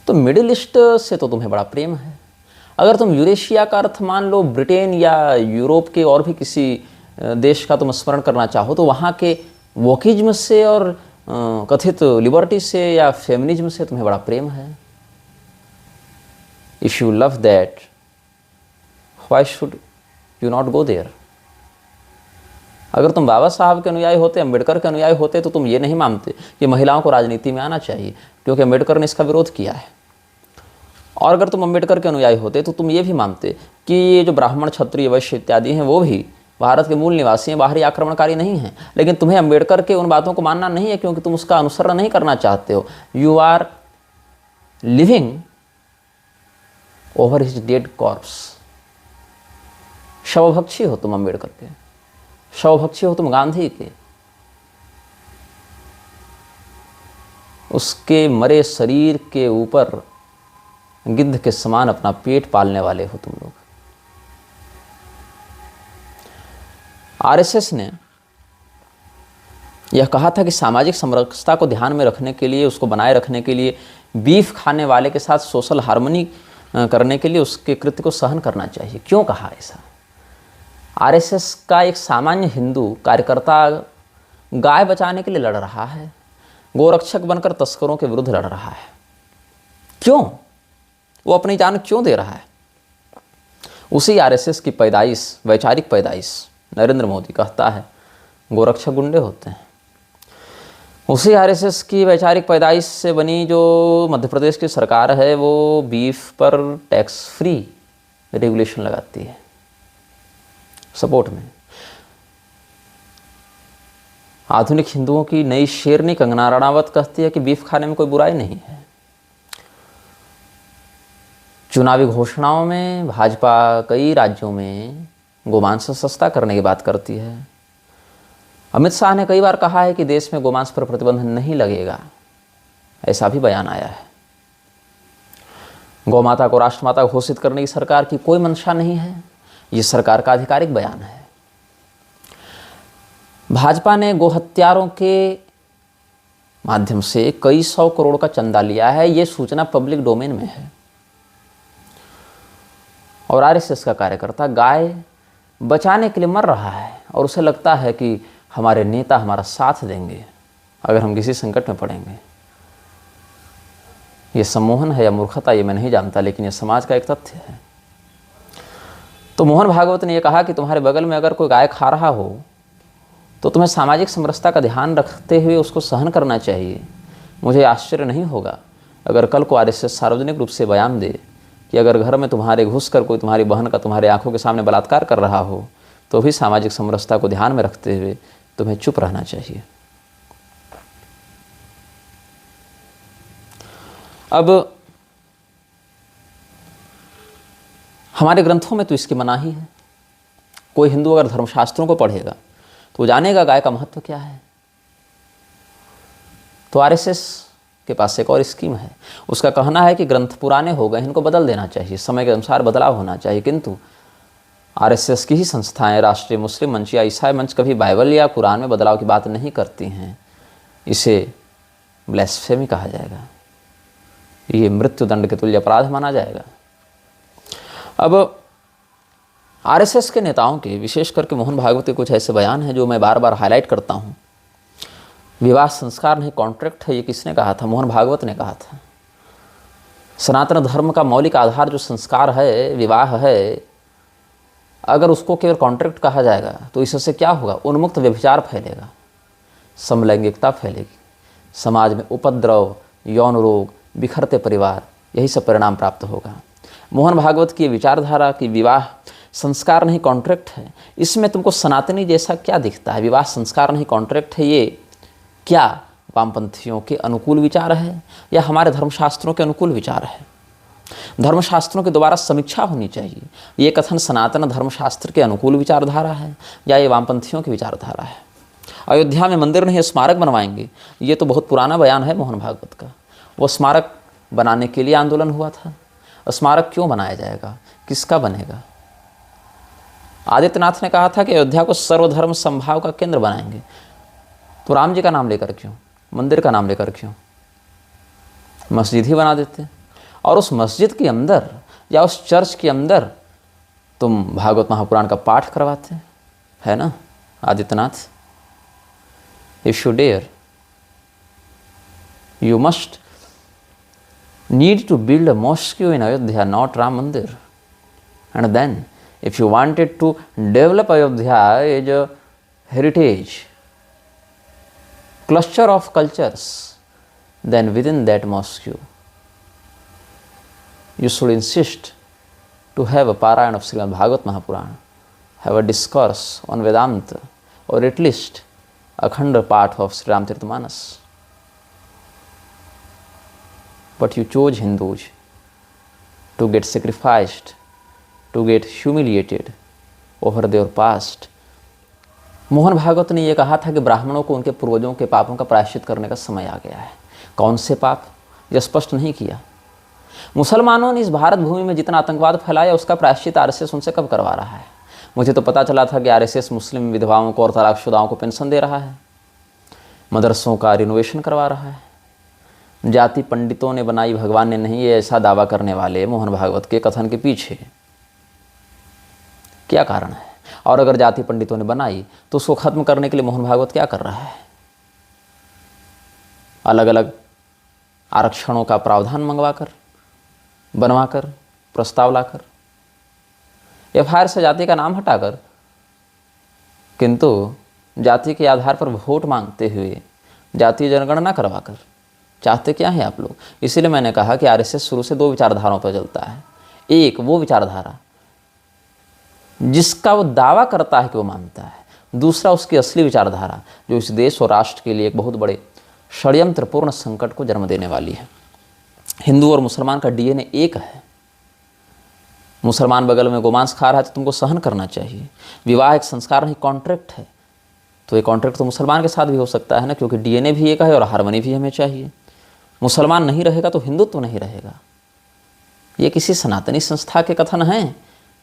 तो मिडिल ईस्ट से तो तुम्हें बड़ा प्रेम है। अगर तुम यूरेशिया का अर्थ मान लो ब्रिटेन या यूरोप के और भी किसी देश का तुम स्मरण करना चाहो, तो वहाँ के वोकिज्म से और कथित लिबर्टी से या फेमिनिज्म से तुम्हें बड़ा प्रेम है। If you love that, why should you not go there? अगर तुम बाबा साहब के अनुयायी होते, अम्बेडकर के अनुयायी होते, तो तुम ये नहीं मानते कि महिलाओं को राजनीति में आना चाहिए, क्योंकि अम्बेडकर ने इसका विरोध किया है। और अगर तुम अम्बेडकर के अनुयायी होते तो तुम ये भी मानते कि ये जो ब्राह्मण, क्षत्रिय, वैश्य इत्यादि हैं, वो भी भारत के मूल निवासी हैं, बाहरी आक्रमणकारी नहीं हैं। लेकिन तुम्हें अम्बेडकर के उन बातों को मानना नहीं है, क्योंकि तुम उसका अनुसरण नहीं करना चाहते हो। You are living over his dead corpse. शवभक्षी हो तुम अम्बेडकर के, शवभक्षी हो तुम गांधी के। उसके मरे शरीर के ऊपर गिद्ध के समान अपना पेट पालने वाले हो तुम लोग। आरएसएस ने यह कहा था कि सामाजिक समरसता को ध्यान में रखने के लिए, उसको बनाए रखने के लिए, बीफ खाने वाले के साथ सोशल हार्मनी करने के लिए उसके कृत्य को सहन करना चाहिए। क्यों कहा ऐसा? आरएसएस का एक सामान्य हिंदू कार्यकर्ता गाय बचाने के लिए लड़ रहा है, गोरक्षक बनकर तस्करों के विरुद्ध लड़ रहा है। क्यों? वो अपनी जान क्यों दे रहा है? उसी आरएसएस की पैदाइश, वैचारिक पैदाइश, नरेंद्र मोदी कहता है गोरक्षक गुंडे होते हैं। उसी आरएसएस की वैचारिक पैदाइश से बनी जो मध्य प्रदेश की सरकार है, वो बीफ पर टैक्स फ्री रेगुलेशन लगाती है सपोर्ट में। आधुनिक हिंदुओं की नई शेरनी कंगना रणावत कहती है कि बीफ खाने में कोई बुराई नहीं है। चुनावी घोषणाओं में भाजपा कई राज्यों में गोमांस सस्ता करने की बात करती है। अमित शाह ने कई बार कहा है कि देश में गोमांस पर प्रतिबंध नहीं लगेगा, ऐसा भी बयान आया है। गौमाता को राष्ट्रमाता घोषित करने की सरकार की कोई मंशा नहीं है, ये सरकार का आधिकारिक बयान है। भाजपा ने गोहत्यारों के माध्यम से कई 100 करोड़ का चंदा लिया है, ये सूचना पब्लिक डोमेन में है। और आरएसएस का कार्यकर्ता गाय बचाने के लिए मर रहा है और उसे लगता है कि हमारे नेता हमारा साथ देंगे अगर हम किसी संकट में पड़ेंगे। ये सम्मोहन है या मूर्खता, ये मैं नहीं जानता, लेकिन ये समाज का एक तथ्य है। तो मोहन भागवत ने यह कहा कि तुम्हारे बगल में अगर कोई गाय खा रहा हो तो तुम्हें सामाजिक समरसता का ध्यान रखते हुए उसको सहन करना चाहिए। मुझे आश्चर्य नहीं होगा अगर कल को आरएसएस सार्वजनिक रूप से बयान दे कि अगर घर में तुम्हारे घुसकर कोई तुम्हारी बहन का तुम्हारे आंखों के सामने बलात्कार कर रहा हो तो भी सामाजिक समरसता को ध्यान में रखते हुए तुम्हें चुप रहना चाहिए। अब हमारे ग्रंथों में तो इसकी मनाही है। कोई हिंदू अगर धर्मशास्त्रों को पढ़ेगा तो जानेगा गाय का महत्व क्या है। तो आरएसएस के पास एक और स्कीम है। उसका कहना है कि ग्रंथ पुराने हो गए, इनको बदल देना चाहिए, समय के अनुसार बदलाव होना चाहिए। किंतु आरएसएस की ही संस्थाएं, राष्ट्रीय मुस्लिम मंच या ईसाई मंच कभी बाइबल या कुरान में बदलाव की बात नहीं करती हैं। इसे ब्लेस्फेमी कहा जाएगा, ये मृत्युदंड के तुल्य अपराध माना जाएगा। अब आरएसएस के नेताओं के, विशेष करके मोहन भागवत के कुछ ऐसे बयान हैं जो मैं बार बार हाईलाइट करता हूँ। विवाह संस्कार नहीं कॉन्ट्रैक्ट है, ये किसने कहा था? मोहन भागवत ने कहा था। सनातन धर्म का मौलिक आधार जो संस्कार है, विवाह है, अगर उसको केवल कॉन्ट्रैक्ट कहा जाएगा तो इससे क्या होगा? उन्मुक्त व्यभिचार फैलेगा। समलैंगिकता फैलेगी, समाज में उपद्रव, यौन रोग, बिखरते परिवार, यही सब परिणाम प्राप्त होगा। मोहन भागवत की विचारधारा की विवाह संस्कार नहीं कॉन्ट्रैक्ट है, इसमें तुमको सनातनी जैसा क्या दिखता है? विवाह संस्कार नहीं कॉन्ट्रैक्ट है, ये क्या वामपंथियों के अनुकूल विचार है या हमारे धर्मशास्त्रों के अनुकूल विचार है? धर्मशास्त्रों की दोबारा समीक्षा होनी चाहिए। ये कथन सनातन धर्मशास्त्र के अनुकूल विचारधारा है या ये वामपंथियों की विचारधारा है? अयोध्या में मंदिर नहीं स्मारक बनवाएंगे, ये तो बहुत पुराना बयान है मोहन भागवत का। वो स्मारक बनाने के लिए आंदोलन हुआ था। स्मारक क्यों बनाया जाएगा, किसका बनेगा? आदित्यनाथ ने कहा था कि अयोध्या को सर्वधर्म संभाव का केंद्र बनाएंगे, तो राम जी का नाम लेकर क्यों, मंदिर का नाम लेकर क्यों? मस्जिद ही बना देते, और उस मस्जिद के अंदर या उस चर्च के अंदर तुम भागवत महापुराण का पाठ करवाते है ना Adityanath? If you dare, you must need to build a mosque in Ayodhya, not Ram Mandir. And then, if you wanted to develop Ayodhya as a heritage, cluster of cultures, then within that mosque, you should insist to have a Parayan of Srimad Bhagavat Mahapurana, have a discourse on Vedanta, or at least Akhanda part of Sri Ramcharitamanas. But you chose Hindus to get sacrificed, to get humiliated over their past. Mohan Bhagwat ने यह कहा था कि ब्राह्मणों को उनके पूर्वजों के पापों का प्रायश्चित करने का समय आ गया है। कौन से पाप, यह स्पष्ट नहीं किया। मुसलमानों ने इस भारत भूमि में जितना आतंकवाद फैलाया उसका प्रायश्चित आरएसएस उनसे कब करवा रहा है? मुझे तो पता चला था कि आरएसएस मुस्लिम विधवाओं को और तलाकशुदाओं को पेंशन दे रहा है, मदरसों का रिनोवेशन करवा रहा है। जाति पंडितों ने बनाई, भगवान ने नहीं, ये ऐसा दावा करने वाले मोहन भागवत के कथन के पीछे क्या कारण है? और अगर जाति पंडितों ने बनाई तो उसको खत्म करने के लिए मोहन भागवत क्या कर रहा है? अलग अलग आरक्षणों का प्रावधान मंगवाकर, बनवाकर, प्रस्ताव लाकर, एफआईआर से जाति का नाम हटाकर, किंतु जाति के आधार पर वोट मांगते हुए जातीय जनगणना करवाकर। चाहते क्या है आप लोग? इसीलिए मैंने कहा कि आरएसएस शुरू से दो विचारधाराओं पर चलता है। एक वो विचारधारा जिसका वो दावा करता है कि वो मानता है, दूसरा उसकी असली विचारधारा जो इस देश और राष्ट्र के लिए एक बहुत बड़े षड्यंत्रपूर्ण संकट को जन्म देने वाली है। हिंदू और मुसलमान का डीएनए एक है। मुसलमान बगल में गोमांस खा रहा है तो तुमको सहन करना चाहिए। विवाह एक संस्कार नहीं कॉन्ट्रैक्ट है, तो ये कॉन्ट्रैक्ट तो मुसलमान के साथ भी हो सकता है ना, क्योंकि डीएनए भी एक है और हार्मनी भी हमें चाहिए। मुसलमान नहीं रहेगा तो हिंदुत्व तो नहीं रहेगा। ये किसी सनातनी संस्था के कथन हैं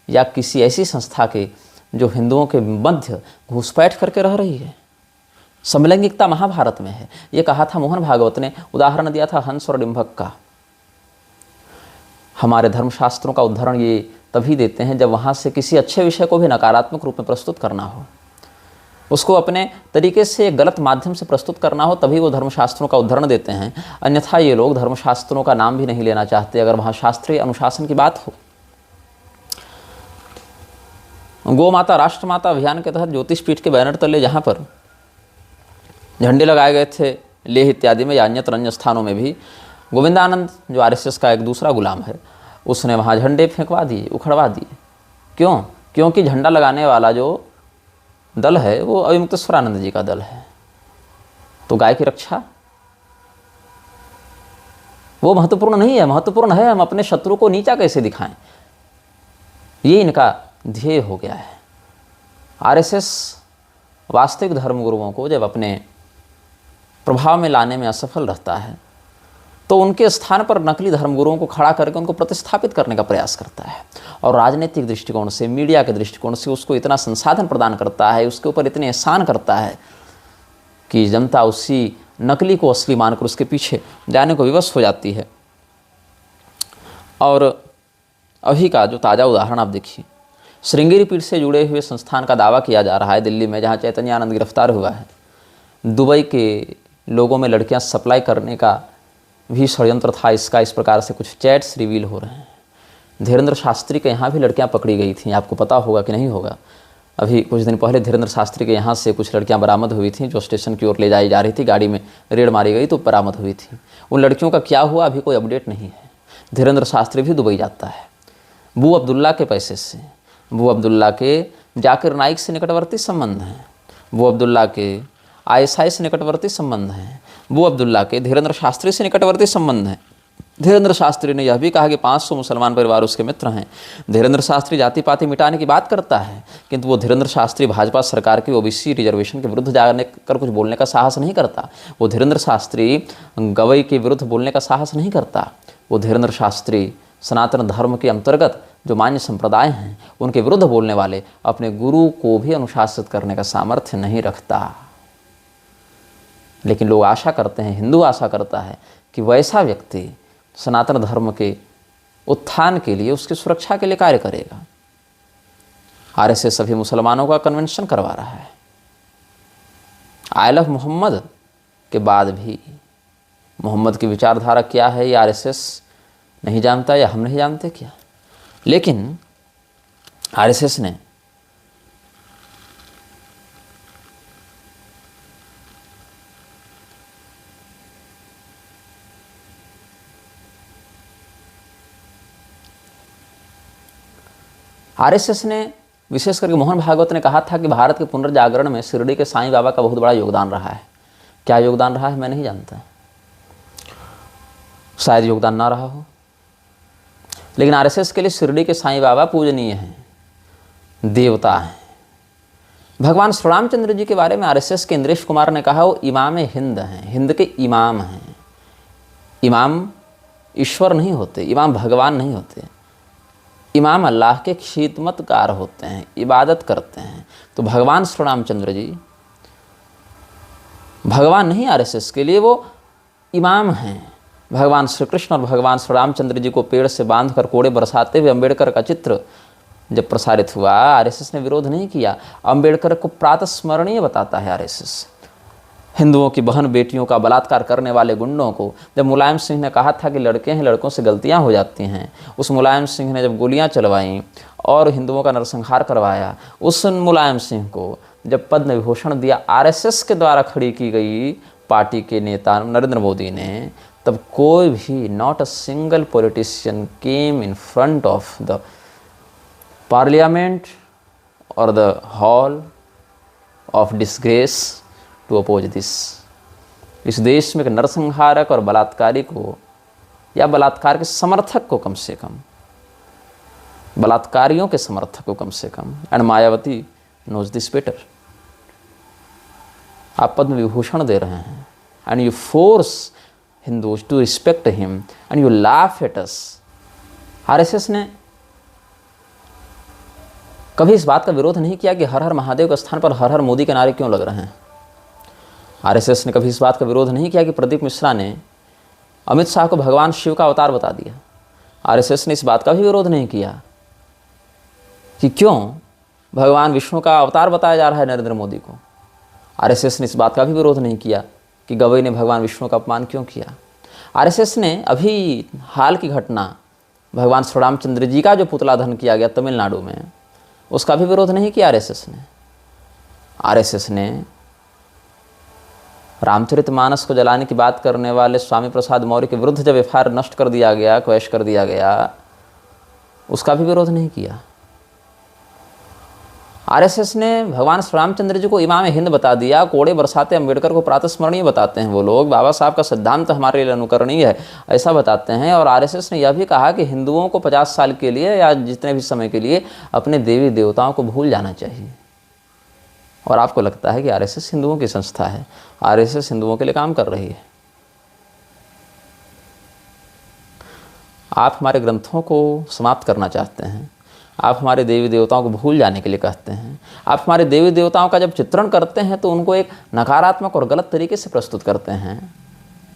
या किसी ऐसी संस्था के जो हिंदुओं के मध्य घुसपैठ करके रह रही है? समलैंगिकता महाभारत में है। ये कहा था मोहन भागवत ने, उदाहरण दिया था हंस और डिंभक का। हमारे धर्मशास्त्रों का उदाहरण ये तभी देते हैं जब वहाँ से किसी अच्छे विषय को भी नकारात्मक रूप में प्रस्तुत करना हो, उसको अपने तरीके से गलत माध्यम से प्रस्तुत करना हो, तभी वो धर्मशास्त्रों का उदाहरण देते हैं। अन्यथा ये लोग धर्मशास्त्रों का नाम भी नहीं लेना चाहते अगर वहाँ शास्त्रीय अनुशासन की बात हो। गौ माता राष्ट्र माता अभियान के तहत ज्योतिष पीठ के बैनर तले जहाँ पर झंडे लगाए गए थे लेह इत्यादि में या अन्यत्र अन्य स्थानों में भी, गोविंदानंद जो आरएसएस का एक दूसरा गुलाम है, उसने वहाँ झंडे फेंकवा दिए, उखड़वा दिए। क्यों? क्योंकि झंडा लगाने वाला जो दल है वो अविमुक्तेश्वरानंद जी का दल है। तो गाय की रक्षा वो महत्वपूर्ण नहीं है। महत्वपूर्ण है हम अपने शत्रु को नीचा कैसे दिखाएं, ये इनका ध्येय हो गया है। आरएसएस वास्तविक धर्मगुरुओं को जब अपने प्रभाव में लाने में असफल रहता है तो उनके स्थान पर नकली धर्मगुरुओं को खड़ा करके उनको प्रतिस्थापित करने का प्रयास करता है, और राजनीतिक दृष्टिकोण से, मीडिया के दृष्टिकोण से उसको इतना संसाधन प्रदान करता है, उसके ऊपर इतने एहसान करता है कि जनता उसी नकली को असली मानकर उसके पीछे जाने को विवश हो जाती है। और अभी का जो ताज़ा उदाहरण आप देखिए, श्रृंगेरी पीठ से जुड़े हुए संस्थान का दावा किया जा रहा है दिल्ली में, जहाँ चैतन्यानंद गिरफ्तार हुआ है। दुबई के लोगों में लड़कियां सप्लाई करने का भी षड्यंत्र था इसका। इस प्रकार से कुछ चैट्स रिवील हो रहे हैं। धीरेन्द्र शास्त्री के यहाँ भी लड़कियां पकड़ी गई थी, आपको पता होगा कि नहीं होगा। अभी कुछ दिन पहले धीरेन्द्र शास्त्री के यहाँ से कुछ लड़कियां बरामद हुई थीं जो स्टेशन की ओर ले जाई जा रही थी, गाड़ी में रेड मारी गई तो बरामद हुई थी। उन लड़कियों का क्या हुआ अभी कोई अपडेट नहीं है। धीरेन्द्र शास्त्री भी दुबई जाता है बू अब्दुल्ला के पैसे से। बू अब्दुल्ला के जाकिर नाइक से निकटवर्ती संबंध हैं, बू अब्दुल्ला के ISI से निकटवर्ती संबंध हैं, बू अब्दुल्ला के धीरेन्द्र शास्त्री से निकटवर्ती संबंध हैं। धीरेन्द्र शास्त्री ने यह भी कहा कि 500 मुसलमान परिवार उसके मित्र हैं। धीरेन्द्र शास्त्री जाति पाति मिटाने की बात करता है, किंतु वो धीरेन्द्र शास्त्री भाजपा सरकार की OBC रिजर्वेशन के विरुद्ध जाने कर कुछ बोलने का साहस नहीं करता। वो धीरेन्द्र शास्त्री गवई के विरुद्ध बोलने का साहस नहीं करता। वो धीरेन्द्र शास्त्री सनातन धर्म के अंतर्गत जो मान्य संप्रदाय हैं उनके विरुद्ध बोलने वाले अपने गुरु को भी अनुशासित करने का सामर्थ्य नहीं रखता। लेकिन लोग आशा करते हैं, हिंदू आशा करता है कि वैसा व्यक्ति सनातन धर्म के उत्थान के लिए, उसकी सुरक्षा के लिए कार्य करेगा। RSS सभी मुसलमानों का कन्वेंशन करवा रहा है। आई लव मोहम्मद के बाद भी मोहम्मद की विचारधारा क्या है ये RSS नहीं जानता या हम नहीं जानते क्या। लेकिन RSS ने विशेष करके मोहन भागवत ने कहा था कि भारत के पुनर्जागरण में शिरडी के साईं बाबा का बहुत बड़ा योगदान रहा है। क्या योगदान रहा है मैं नहीं जानता, शायद योगदान ना रहा हो, लेकिन RSS के लिए शिरडी के साईं बाबा पूजनीय हैं, देवता हैं। भगवान श्री रामचंद्र जी के बारे में RSS के इंद्रेश कुमार ने कहा वो इमाम हिंद हैं, हिंद के इमाम हैं। इमाम ईश्वर नहीं होते, इमाम भगवान नहीं होते, इमाम अल्लाह के खिदमतकार होते हैं, इबादत करते हैं। तो भगवान श्री रामचंद्र जी भगवान नहीं RSS के लिए, वो इमाम हैं। भगवान श्री कृष्ण और भगवान श्री रामचंद्र जी को पेड़ से बांधकर कोड़े बरसाते हुए अम्बेडकर का चित्र जब प्रसारित हुआ, RSS ने विरोध नहीं किया। अम्बेडकर को प्रातस्मरणीय बताता है RSS। हिंदुओं की बहन बेटियों का बलात्कार करने वाले गुंडों को जब मुलायम सिंह ने कहा था कि लड़के हैं, लड़कों से गलतियां हो जाती हैं, उस मुलायम सिंह ने जब गोलियां चलवाईं और हिंदुओं का नरसंहार करवाया, उस मुलायम सिंह को जब पद्म विभूषण दिया RSS के द्वारा खड़ी की गई पार्टी के नेता नरेंद्र मोदी ने, तब कोई भी, not a single politician came in front of the parliament और the hall of disgrace to oppose this. इस देश में एक नरसंहारक और बलात्कारी को या बलात्कार के समर्थक को कम से कम, बलात्कारियों के समर्थक को कम से कम, and Mayawati knows this better. आप पद्म विभूषण दे रहे हैं and you force Hindus to respect him and you laugh at us. RSS ने कभी इस बात का विरोध नहीं किया कि हर हर महादेव के स्थान पर हर हर मोदी के नारे क्यों लग रहे हैं। RSS ने कभी इस बात का विरोध नहीं किया कि प्रदीप मिश्रा ने अमित शाह को भगवान शिव का अवतार बता दिया। RSS ने इस बात का भी विरोध नहीं किया कि क्यों भगवान विष्णु का अवतार बताया जा रहा है नरेंद्र मोदी को। RSS ने इस बात का भी विरोध नहीं किया कि गवई ने भगवान विष्णु का अपमान क्यों किया। RSS ने अभी हाल की घटना भगवान श्री रामचंद्र जी का जो पुतला दहन किया गया तमिलनाडु में, उसका भी विरोध नहीं किया RSS ने। RSS ने रामचरितमानस को जलाने की बात करने वाले स्वामी प्रसाद मौर्य के विरुद्ध जब FIR नष्ट कर दिया गया, क्वैश कर दिया गया, उसका भी विरोध नहीं किया। RSS ने भगवान श्री रामचंद्र जी को इमाम हिंद बता दिया, कोड़े बरसाते अम्बेडकर को प्रातस्मरणीय बताते हैं वो लोग, बाबा साहब का सिद्धांत हमारे लिए अनुकरणीय है ऐसा बताते हैं। और RSS ने यह भी कहा कि हिंदुओं को 50 साल के लिए या जितने भी समय के लिए अपने देवी देवताओं को भूल जाना चाहिए। और आपको लगता है कि RSS हिंदुओं की संस्था है, RSS हिंदुओं के लिए काम कर रही है। आप हमारे ग्रंथों को समाप्त करना चाहते हैं, आप हमारे देवी देवताओं को भूल जाने के लिए कहते हैं, आप हमारे देवी देवताओं का जब चित्रण करते हैं तो उनको एक नकारात्मक और गलत तरीके से प्रस्तुत करते हैं,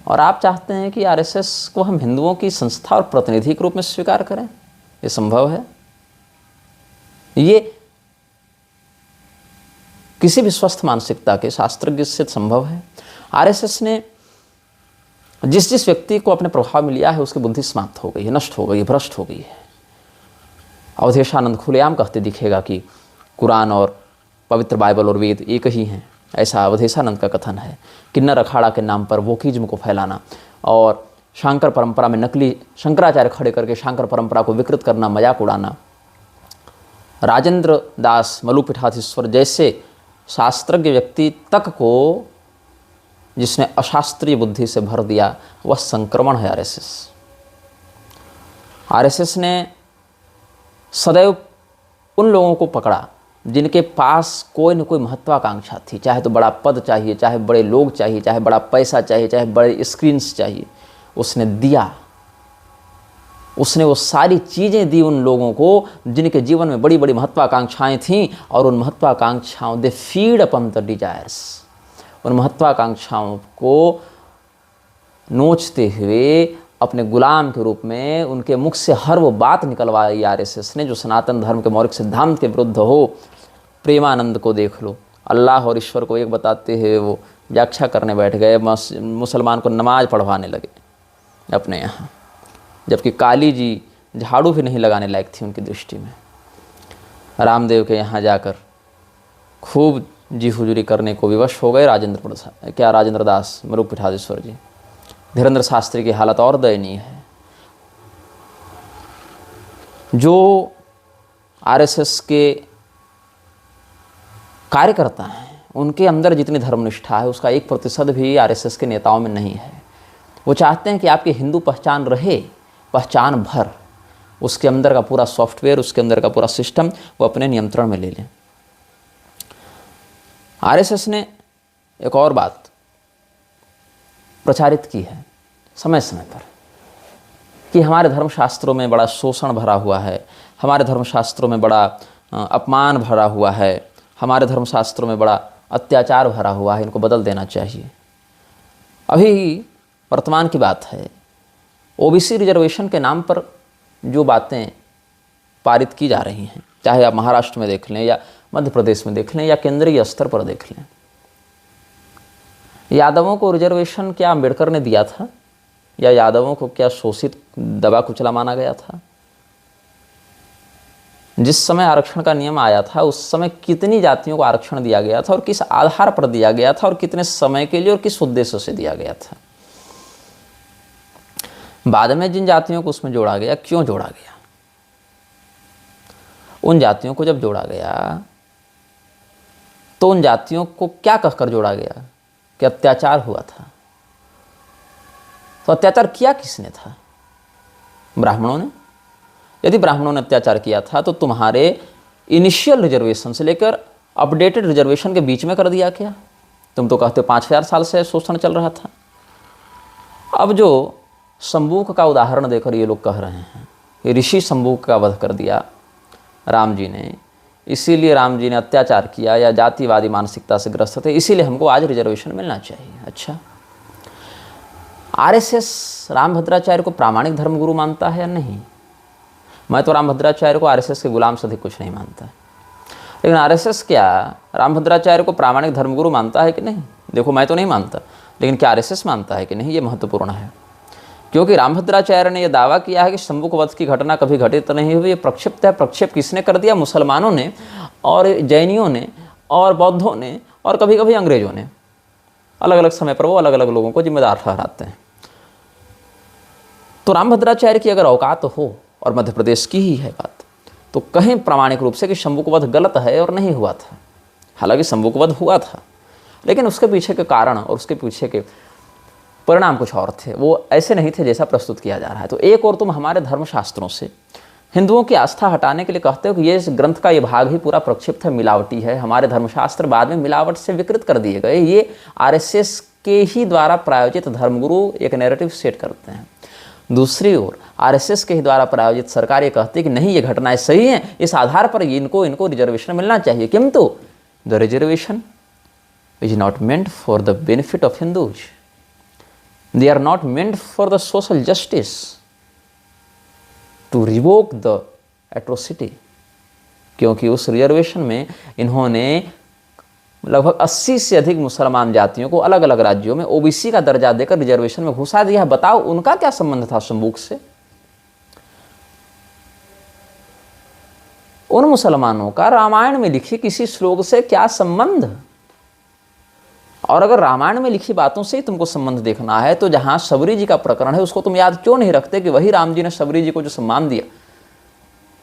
और आप चाहते हैं कि RSS को हम हिंदुओं की संस्था और प्रतिनिधि के रूप में स्वीकार करें। ये संभव है? ये किसी भी स्वस्थ मानसिकता के शास्त्रज्ञ से संभव है? RSS ने जिस जिस व्यक्ति को अपने प्रभाव में लिया है उसकी बुद्धि समाप्त हो गई है, नष्ट हो गई है, भ्रष्ट हो गई है। अवधेशानंद खुलेआम कहते दिखेगा कि कुरान और पवित्र बाइबल और वेद एक ही हैं, ऐसा अवधेशानंद का कथन है। किन्नर अखाड़ा के नाम पर वोकिज्म को फैलाना और शांकर परंपरा में नकली शंकराचार्य खड़े करके शांकर परंपरा को विकृत करना, मजाक उड़ाना, राजेंद्र दास मलुपीठाधीश्वर जैसे शास्त्रज्ञ व्यक्ति तक को जिसने अशास्त्रीय बुद्धि से भर दिया, वह संक्रमण है आरएसएस। आरएसएस ने सदैव उन लोगों को पकड़ा जिनके पास कोई न कोई महत्वाकांक्षा थी, चाहे तो बड़ा पद चाहिए, चाहे बड़े लोग चाहिए, चाहे बड़ा पैसा चाहिए, चाहे बड़े स्क्रीन्स चाहिए, उसने दिया। उसने वो सारी चीज़ें दी उन लोगों को जिनके जीवन में बड़ी बड़ी महत्वाकांक्षाएं थीं, और उन महत्वाकांक्षाओं they feed upon the desires, उन महत्वाकांक्षाओं को नोचते हुए अपने गुलाम के रूप में उनके मुख से हर वो बात निकलवाई आरएसएस ने जो सनातन धर्म के मौलिक सिद्धांत के विरुद्ध हो। प्रेमानंद को देख लो, अल्लाह और ईश्वर को एक बताते हुए वो व्याख्या करने बैठ गए, मुसलमान को नमाज पढ़वाने लगे अपने यहाँ, जबकि काली जी झाड़ू भी नहीं लगाने लायक थी उनकी दृष्टि में। रामदेव के यहाँ जाकर खूब जी हुजूरी करने को विवश हो गए राजेंद्र दास मलुपीठाधीश्वर जी। धीरेन्द्र शास्त्री की हालत और दयनीय है। जो आरएसएस के कार्यकर्ता हैं उनके अंदर जितनी धर्मनिष्ठा है उसका 1% भी आरएसएस के नेताओं में नहीं है। वो चाहते हैं कि आपकी हिंदू पहचान रहे, पहचान भर, उसके अंदर का पूरा सॉफ्टवेयर, उसके अंदर का पूरा सिस्टम वो अपने नियंत्रण में ले लें। आरएसएस ने एक और बात प्रचारित की है समय समय पर कि हमारे धर्मशास्त्रों में बड़ा शोषण भरा हुआ है, हमारे धर्मशास्त्रों में बड़ा अपमान भरा हुआ है, हमारे धर्मशास्त्रों में बड़ा अत्याचार भरा हुआ है, इनको बदल देना चाहिए। अभी वर्तमान की बात है, ओबीसी रिजर्वेशन के नाम पर जो बातें पारित की जा रही हैं, चाहे आप महाराष्ट्र में देख लें या मध्य प्रदेश में देख लें या केंद्रीय स्तर पर देख लें। यादवों को रिजर्वेशन क्या अम्बेडकर ने दिया था, या यादवों को क्या शोषित दबा कुचला माना गया था? जिस समय आरक्षण का नियम आया था उस समय कितनी जातियों को आरक्षण दिया गया था और किस आधार पर दिया गया था और कितने समय के लिए और किस उद्देश्य से दिया गया था? बाद में जिन जातियों को उसमें जोड़ा गया, क्यों जोड़ा गया? उन जातियों को जब जोड़ा गया तो उन जातियों को क्या कहकर जोड़ा गया कि अत्याचार हुआ था? तो अत्याचार किया किसने था? ब्राह्मणों ने। यदि ब्राह्मणों ने अत्याचार किया था तो तुम्हारे इनिशियल रिजर्वेशन से लेकर अपडेटेड रिजर्वेशन के बीच में कर दिया क्या? तुम तो कहते हो 5000 साल से शोषण चल रहा था। अब जो शंबूक का उदाहरण देकर ये लोग कह रहे हैं, ये ऋषि शंबूक का वध कर दिया राम जी ने, इसीलिए राम जी ने अत्याचार किया या जातिवादी मानसिकता से ग्रस्त थे, इसीलिए हमको आज रिजर्वेशन मिलना चाहिए। अच्छा, आरएसएस रामभद्राचार्य को प्रामाणिक धर्मगुरु मानता है या नहीं? मैं तो रामभद्राचार्य को आरएसएस के गुलाम से अधिक कुछ नहीं मानता, लेकिन आरएसएस क्या रामभद्राचार्य को प्रामाणिक धर्मगुरु मानता है कि नहीं? देखो, मैं तो नहीं मानता, लेकिन क्या आरएसएस मानता है कि नहीं, ये महत्वपूर्ण है। क्योंकि रामभद्राचार्य ने यह दावा किया है कि शंबुक वध की घटना कभी घटित नहीं हुई, ये प्रक्षिप्त है। प्रक्षेप किसने कर दिया? मुसलमानों ने और जैनियों ने और बौद्धों ने और कभी कभी अंग्रेजों ने। अलग अलग समय पर वो अलग अलग लोगों को जिम्मेदार ठहराते हैं। तो रामभद्राचार्य की अगर औकात हो, और मध्य प्रदेश की ही है बात, तो कहीं प्रामाणिक रूप से कि शंबुक वध गलत है और नहीं हुआ था। हालांकि शंबुक वध हुआ था, लेकिन उसके पीछे के कारण और उसके पीछे के परिणाम कुछ और थे, वो ऐसे नहीं थे जैसा प्रस्तुत किया जा रहा है। तो एक और तुम हमारे धर्मशास्त्रों से हिंदुओं की आस्था हटाने के लिए कहते हो कि ये इस ग्रंथ का ये भाग ही पूरा प्रक्षिप्त है, मिलावटी है। हमारे धर्मशास्त्र बाद में मिलावट से विकृत कर दिए गए। ये आरएसएस के ही द्वारा प्रायोजित धर्मगुरु एक नैरेटिव सेट करते हैं। दूसरी ओर आरएसएस के ही द्वारा प्रायोजित सरकार ये कहती है कि नहीं, ये घटनाएं सही हैं, इस आधार पर इनको रिजर्वेशन मिलना चाहिए। किंतु the reservation is not meant for the benefit of Hindus, they are not meant for the social justice to revoke the atrocity। क्योंकि उस रिजर्वेशन में इन्होंने लगभग 80 से अधिक मुसलमान जातियों को अलग अलग राज्यों में ओबीसी का दर्जा देकर रिजर्वेशन में घुसा दिया। बताओ उनका क्या संबंध था शंबुक से? उन मुसलमानों का रामायण में लिखी किसी श्लोक से क्या संबंध? और अगर रामायण में लिखी बातों से ही तुमको संबंध देखना है तो जहां शबरी जी का प्रकरण है उसको तुम याद क्यों नहीं रखते कि वही राम जी ने शबरी जी को जो सम्मान दिया,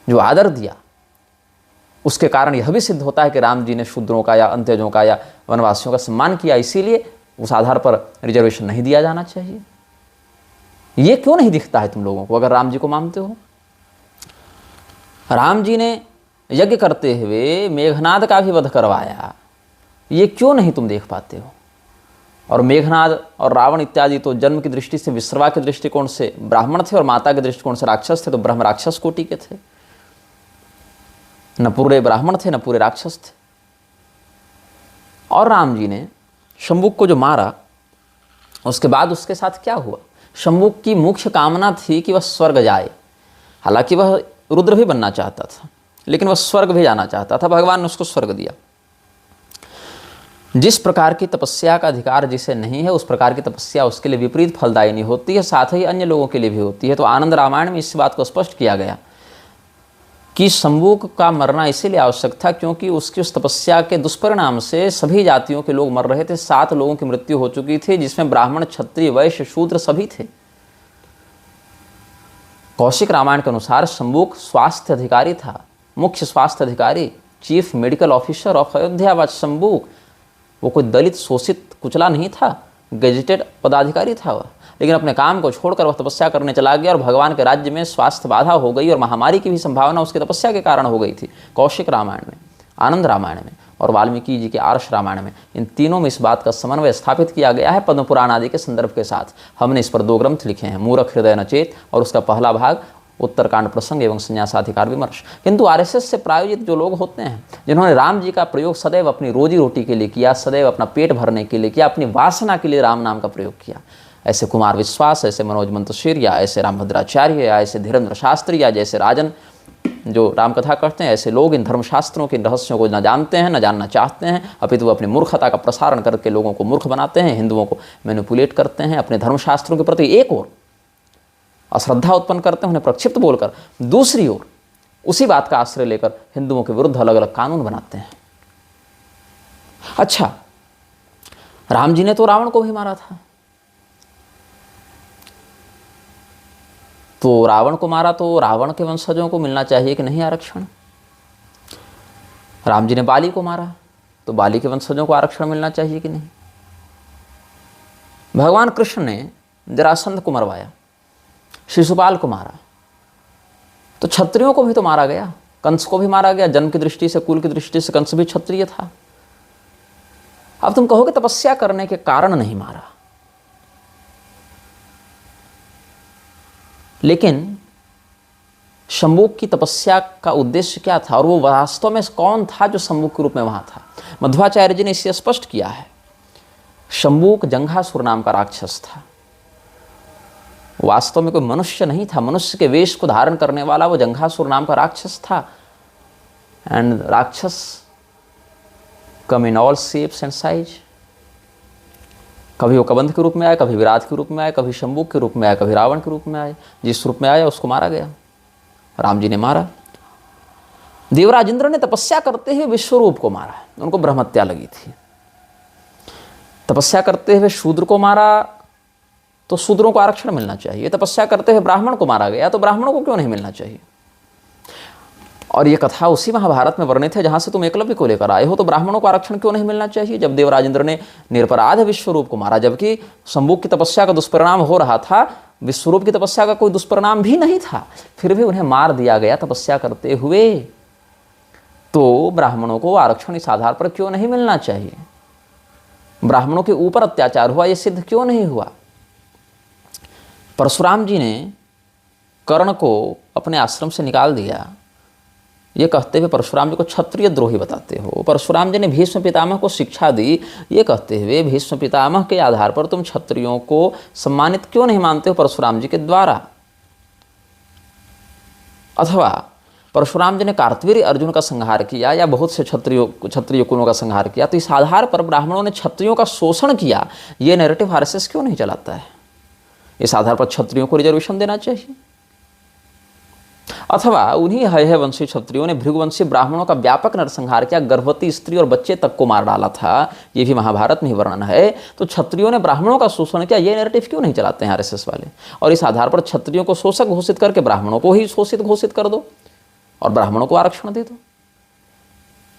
जो आदर दिया, उसके कारण यह भी सिद्ध होता है कि राम जी ने शूद्रों का या अंत्यजों का या वनवासियों का सम्मान किया, इसीलिए उस आधार पर रिजर्वेशन नहीं दिया जाना चाहिए। ये क्यों नहीं दिखता है तुम लोगों को अगर राम जी को मानते हो? राम जी ने यज्ञ करते हुए मेघनाद का भी वध करवाया, ये क्यों नहीं तुम देख पाते हो? और मेघनाद और रावण इत्यादि तो जन्म की दृष्टि से विश्रवा के दृष्टिकोण से ब्राह्मण थे और माता के दृष्टिकोण से राक्षस थे, तो ब्रह्म राक्षस कोटि के थे, न पूरे ब्राह्मण थे न पूरे राक्षस थे। और राम जी ने शंबुक को जो मारा, उसके बाद उसके साथ क्या हुआ? शंबुक की मुख्य कामना थी कि वह स्वर्ग जाए, हालांकि वह रुद्र भी बनना चाहता था, लेकिन वह स्वर्ग भी जाना चाहता था। भगवान ने उसको स्वर्ग दिया। जिस प्रकार की तपस्या का अधिकार जिसे नहीं है, उस प्रकार की तपस्या उसके लिए विपरीत फलदायिनी होती है, साथ ही अन्य लोगों के लिए भी होती है। तो आनंद रामायण में इस बात को स्पष्ट किया गया कि शंबुक का मरना इसीलिए आवश्यक था क्योंकि उसकी उस तपस्या के दुष्परिणाम से सभी जातियों के लोग मर रहे थे। 7 लोगों की मृत्यु हो चुकी थी, जिसमें ब्राह्मण, क्षत्रिय, वैश्य, शूद्र सभी थे। कौशिक रामायण के अनुसार शंबुक स्वास्थ्य अधिकारी था, मुख्य स्वास्थ्य अधिकारी, chief medical officer of Ayodhya was Shambuk. वो कोई दलित, शोषित, कुचला नहीं था, गेजेटेड पदाधिकारी था वह। लेकिन अपने काम को छोड़कर वह तपस्या करने चला गया और भगवान के राज्य में स्वास्थ्य बाधा हो गई और महामारी की भी संभावना उसकी तपस्या के कारण हो गई थी। कौशिक रामायण में, आनंद रामायण में और वाल्मीकि जी के आर्ष रामायण में, इन तीनों में इस बात का समन्वय स्थापित किया गया है पद्म पुराण आदि के संदर्भ के साथ। हमने इस पर 2 ग्रंथ लिखे हैं, मूरख हृदय नचेत और उसका पहला भाग उत्तरकांड प्रसंग एवं संन्यासाधिकार विमर्श। किंतु आरएसएस से प्रायोजित जो लोग होते हैं, जिन्होंने राम जी का प्रयोग सदैव अपनी रोजी रोटी के लिए किया, सदैव अपना पेट भरने के लिए किया, अपनी वासना के लिए राम नाम का प्रयोग किया, ऐसे कुमार विश्वास, ऐसे मनोज मंतशीर या ऐसे रामभद्राचार्य या ऐसे धीरेन्द्र शास्त्री या जैसे राजन जो रामकथा करते हैं, ऐसे लोग इन धर्मशास्त्रों के रहस्यों को न जानते हैं, न जानना चाहते हैं, अपितु वो अपनी मूर्खता का प्रसारण करके लोगों को मूर्ख बनाते हैं, हिंदुओं को मैनिपुलेट करते हैं, अपने धर्मशास्त्रों के प्रति एक और अश्रद्धा उत्पन्न करते हैं, उन्हें प्रक्षिप्त बोलकर, दूसरी ओर उसी बात का आश्रय लेकर हिंदुओं के विरुद्ध अलग अलग कानून बनाते हैं। अच्छा, राम जी ने तो रावण को भी मारा था, तो रावण को मारा तो रावण के वंशजों को मिलना चाहिए कि नहीं आरक्षण? राम जी ने बाली को मारा तो बाली के वंशजों को आरक्षण मिलना चाहिए कि नहीं? भगवान कृष्ण ने जरासंध को मरवाया, शिशुपाल को मारा, तो क्षत्रियों को भी तो मारा गया, कंस को भी मारा गया। जन्म की दृष्टि से, कुल की दृष्टि से कंस भी क्षत्रिय था। अब तुम कहोगे तपस्या करने के कारण नहीं मारा, लेकिन शंबुक की तपस्या का उद्देश्य क्या था और वो वास्तव में कौन था जो शंबुक के रूप में वहां था? मध्वाचार्य जी ने इसे स्पष्ट किया है। शंबुक जंघासुर नाम का राक्षस था, वास्तव में कोई मनुष्य नहीं था, मनुष्य के वेश को धारण करने वाला वो जंघासुर नाम का राक्षस था। एंड राक्षस come in all shapes and size. कभी वो कबंध के रूप में आए, कभी विराट के रूप में आए, कभी शंबुक के रूप में आए, कभी रावण के रूप में आए। जिस रूप में आया उसको मारा गया, राम जी ने मारा। देवराज इंद्र ने तपस्या करते हुए विश्वरूप को मारा, उनको ब्रह्महत्या लगी थी। तपस्या करते हुए शूद्र को मारा तो शूद्रों को आरक्षण मिलना चाहिए, तपस्या करते हुए ब्राह्मण को मारा गया तो ब्राह्मणों को क्यों नहीं मिलना चाहिए? और ये कथा उसी महाभारत में वर्णित है जहां से तुम एकलव्य को लेकर आए हो, तो ब्राह्मणों को आरक्षण क्यों नहीं मिलना चाहिए? जब देवराज इंद्र ने निरपराध विश्वरूप को मारा, जबकि शंबुक की तपस्या का दुष्परिणाम हो रहा था, विश्वरूप की तपस्या का कोई दुष्परिणाम भी नहीं था, फिर भी उन्हें मार दिया गया तपस्या करते हुए, तो ब्राह्मणों को आरक्षण इस आधार पर क्यों नहीं मिलना चाहिए? ब्राह्मणों के ऊपर अत्याचार हुआ, यह सिद्ध क्यों नहीं हुआ? परशुराम जी ने कर्ण को अपने आश्रम से निकाल दिया, ये कहते हुए परशुराम जी को क्षत्रिय द्रोही बताते हो। परशुराम जी ने भीष्म पितामह को शिक्षा दी, ये कहते हुए भीष्म पितामह के आधार पर तुम क्षत्रियों को सम्मानित क्यों नहीं मानते हो परशुराम जी के द्वारा? अथवा परशुराम जी ने कार्तवीर्य अर्जुन का संहार किया या बहुत से क्षत्रिय कुलों का संहार किया, तो इस आधार पर ब्राह्मणों ने क्षत्रियों का शोषण किया, ये नैरेटिव आरएसएस क्यों नहीं चलाता है? इस आधार पर क्षत्रियों को रिजर्वेशन देना चाहिए। अथवा उन्हीं हय वंशी क्षत्रियों ने भृगुवंशी ब्राह्मणों का व्यापक नरसंहार किया, गर्भवती स्त्री और बच्चे तक को मार डाला था, ये भी महाभारत में ही वर्णन है। तो क्षत्रियों ने ब्राह्मणों का शोषण किया, ये नैरेटिव क्यों नहीं चलाते हैं आरएसएस वाले? और इस आधार पर क्षत्रियों को शोषक घोषित करके ब्राह्मणों को ही शोषित घोषित कर दो और ब्राह्मणों को आरक्षण दे दो।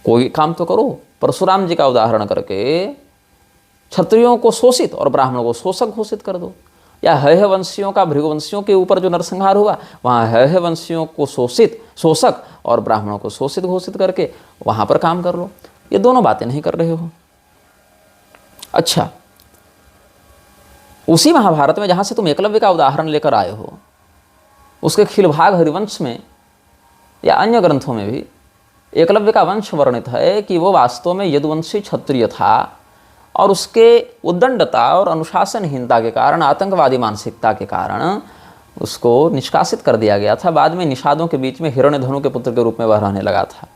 कोई काम तो करो। परशुराम जी का उदाहरण करके क्षत्रियों को शोषित और ब्राह्मणों को शोषक घोषित कर दो। या हय वंशियों का भृगुवंशियों के ऊपर जो नरसंहार हुआ, वहाँ हय वंशियों को शोषक और ब्राह्मणों को शोषित घोषित करके वहाँ पर काम कर लो। ये दोनों बातें नहीं कर रहे हो। अच्छा, उसी महाभारत में जहाँ से तुम एकलव्य का उदाहरण लेकर आए हो, उसके खिलभाग हरिवंश में या अन्य ग्रंथों में भी एकलव्य का वंश वर्णित है कि वो वास्तव में यदुवंशी क्षत्रिय था और उसके उद्दंडता और अनुशासनहीनता के कारण, आतंकवादी मानसिकता के कारण उसको निष्कासित कर दिया गया था। बाद में निषादों के बीच में हिरण्यधनु के पुत्र के रूप में वह रहने लगा था।